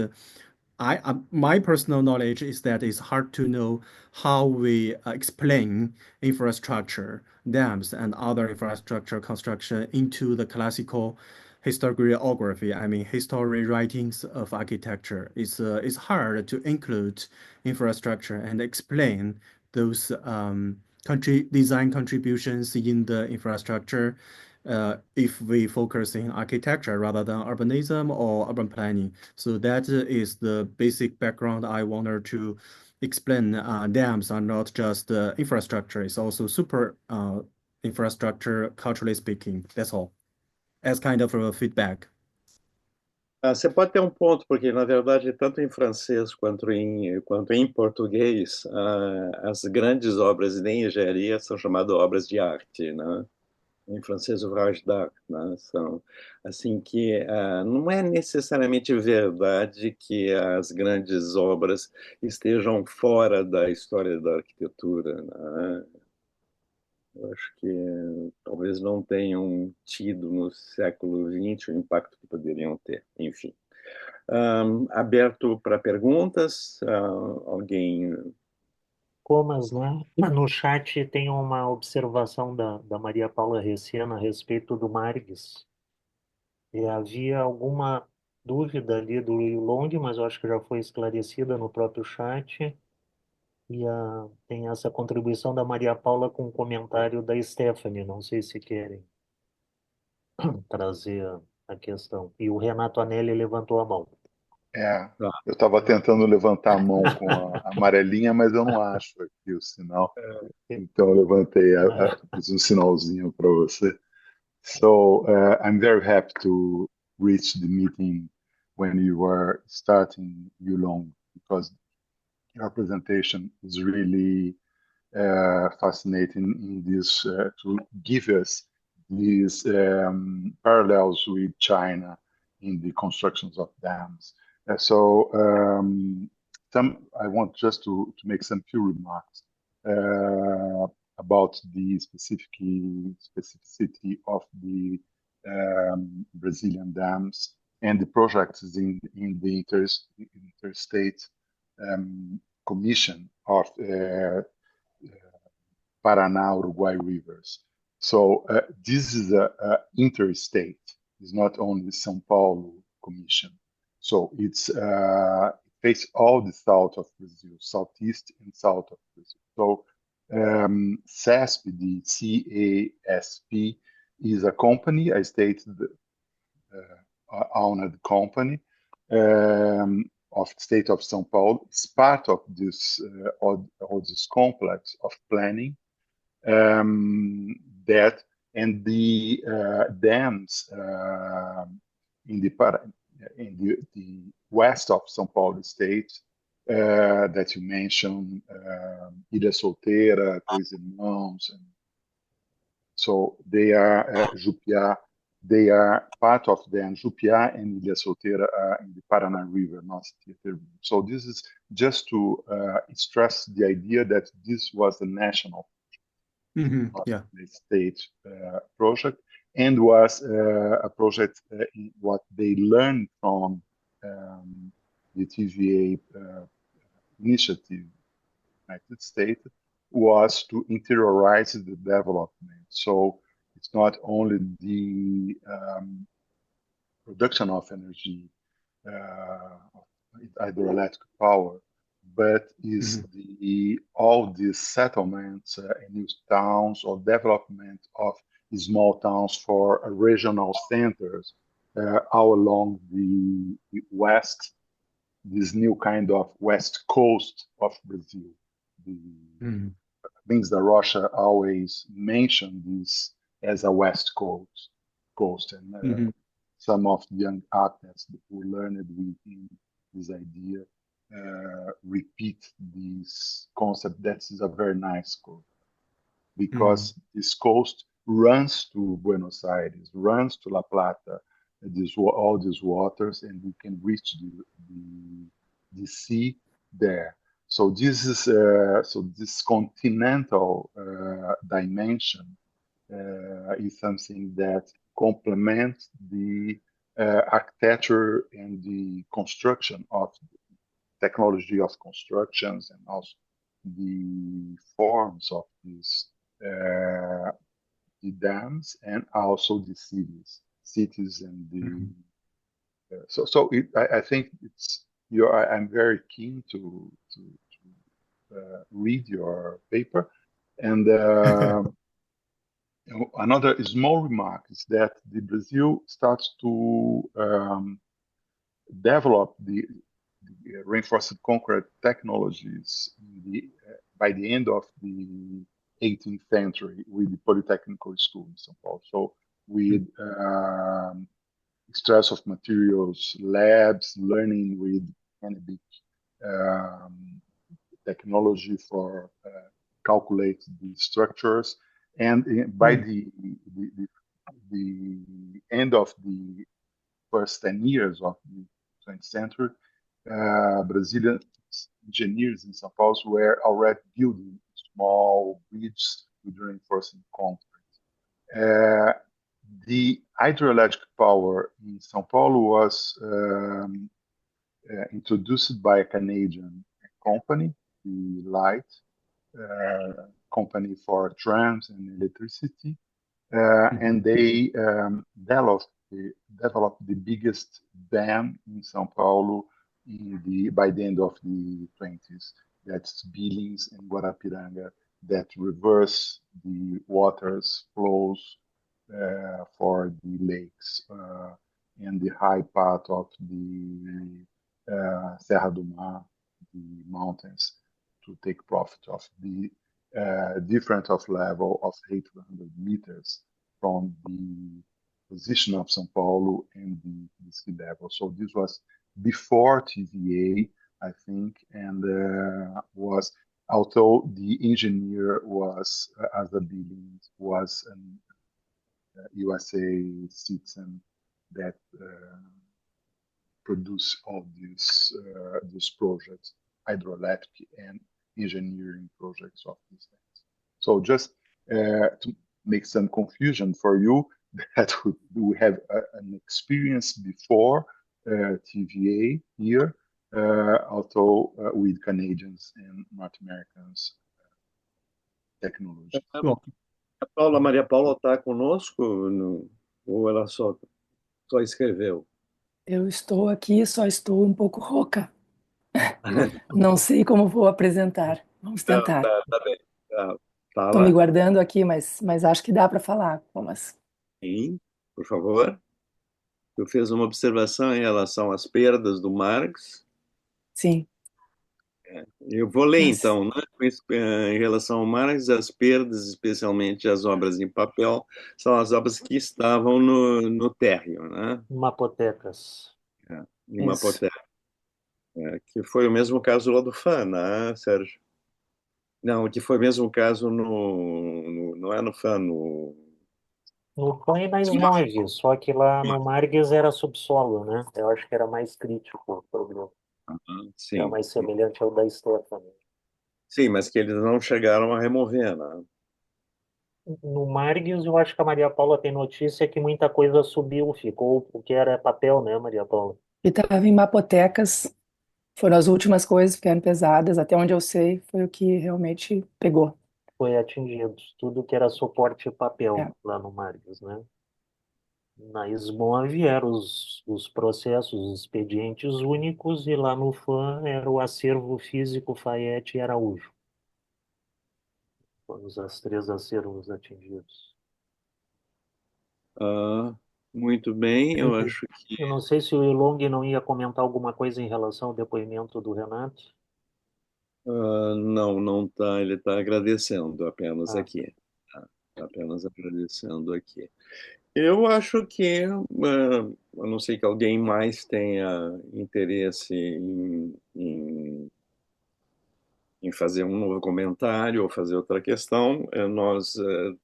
My personal knowledge is that it's hard to know how we explain infrastructure, dams, and other infrastructure construction into the classical historiography. I mean, history writings of architecture. It's hard to include infrastructure and explain those country design contributions in the infrastructure if we focus in architecture rather than urbanism or urban planning. So that is the basic background I wanted to explain. Dams are not just infrastructure, it's also super infrastructure, culturally speaking. That's all. As kind of a feedback. Você pode ter um ponto, porque, na verdade, tanto em francês quanto em português, as grandes obras de engenharia são chamadas obras de arte, né? Em francês, ouvrage d'art, né? São, assim, que não é necessariamente verdade que as grandes obras estejam fora da história da arquitetura, né? Eu acho que talvez não tenham tido no século XX o impacto que poderiam ter, enfim. Aberto para perguntas, alguém... Comas, né? No chat tem uma observação da Maria Paula Reciana a respeito do Margues. E havia alguma dúvida ali do Long, mas eu acho que já foi esclarecida no próprio chat. E tem essa contribuição da Maria Paula com o comentário da Stephanie. Não sei se querem trazer a questão. E o Renato Anelli levantou a mão. Ah, Eu estava tentando levantar a mão com a amarelinha, mas eu não acho aqui o sinal. Então eu levantei, fiz um sinalzinho para você. So I'm very happy to reach the meeting when you were starting Yulong, because your presentation is really fascinating in this to give us these parallels with China in the constructions of dams. I want just to make some few remarks about the specificity of the Brazilian dams and the projects in the interstate commission of Paraná, Uruguay rivers. So this is a interstate. It's not only São Paulo Commission. So it's face all the south of Brazil, southeast and south of Brazil. So CESP, the CASP, is a company, a state-owned company of state of São Paulo. It's part of this all this complex of planning that and the dams in the west of São Paulo state that you mentioned, Ilha Solteira, Três Irmãos, and so they are Jupiá. They are part of them. Jupiá and Ilha Solteira are in the Paraná River, not Tietê River. So this is just to stress the idea that this was a national Yeah. state project, and was a project in what they learned from the TVA initiative, United States, was to interiorize the development. So it's not only the production of energy, hydroelectric power, but is all these settlements in new towns or development of small towns for regional centers all along the west, this new kind of west coast of Brazil. Things that Russia always mentioned this as a west coast, and some of the young architects who learned within this idea repeat this concept. That is a very nice quote, because this coast runs to Buenos Aires, runs to La Plata, all these waters, and we can reach the sea there. So this is this continental dimension is something that complements the architecture and the construction of technology of constructions, and also the forms of these the dams, and also the cities and the I think I'm very keen to read your paper, and another small remark is that the Brazil starts to develop the reinforced concrete technologies by the end of the 18th century with the Polytechnical School in São Paulo. So with stress of materials labs, learning with Hennebic technology for calculate the structures, and by the end of the first 10 years of the 20th century, Brazilian engineers in São Paulo were already building small bridges with reinforced concrete. The hydroelectric power in São Paulo was introduced by a Canadian company, the Light company for trams and electricity, and they developed the biggest dam in São Paulo by the end of the 20s. That's Billings and Guarapiranga, that reverse the water's flows for the lakes and the high part of the Serra do Mar, the mountains, to take profit of the difference of level of 800 meters from the position of São Paulo and the sea level. So this was before TVA, I think, and was, although the engineer was, Asa Billings, was an USA citizen that produced all these projects, hydroelectric and engineering projects of these things. So just to make some confusion for you, that we have an experience before TVA here, although with Canadians and North Americans technology. A Maria Paula está conosco ou ela só escreveu? Eu estou aqui, só estou um pouco rouca. Não sei como vou apresentar. Vamos tentar. Tá bem. Tá Estou lá. me guardando aqui, mas acho que dá para falar, Thomas. Sim, por favor. Eu fiz uma observação em relação às perdas do Marx. Sim. Eu vou ler, Mas- então, né? Em relação ao Marx, as perdas, especialmente as obras em papel, são as obras que estavam no térreo, né? Mapotecas. Em Mapoteca. Que foi o mesmo caso lá do FAN, né, Sérgio? Não, que foi o mesmo caso não é no FAN, No FAN e na Esmove, só que lá no Margues era subsolo, né? Eu acho que era mais crítico o problema. sim. É mais semelhante ao da Stephanie. Sim, mas que eles não chegaram a remover, né? No Margues, eu acho que a Maria Paula tem notícia que muita coisa subiu, ficou o que era papel, né, Maria Paula? E estava em Mapotecas, foram as últimas coisas que eram pesadas, até onde eu sei, foi o que realmente pegou. Foi atingido. Tudo que era suporte papel É. lá no Margues, né? Na Esmove eram os processos, os expedientes únicos, e lá no FAN era o acervo físico Fayette e Araújo. Foram os três acervos atingidos. Muito bem, eu acho que... Eu não sei se o Ilong não ia comentar alguma coisa em relação ao depoimento do Renato. não está, ele está agradecendo apenas Ah. aqui. Tá apenas agradecendo aqui. Eu acho que a não ser que alguém mais tenha interesse em fazer um novo comentário ou fazer outra questão, nós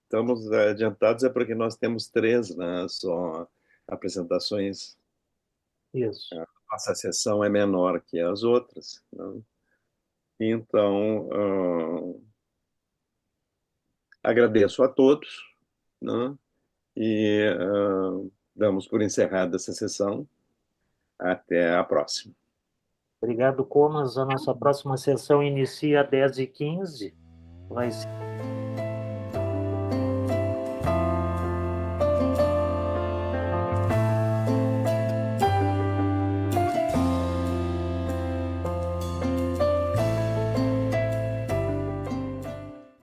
estamos adiantados, é porque nós temos 3, né, só apresentações. Isso. Nossa sessão é menor que as outras, né? Então, agradeço a todos, né? E damos por encerrada essa sessão. Até a próxima. Obrigado, Comas. A nossa próxima sessão inicia às 10h15. Vai ser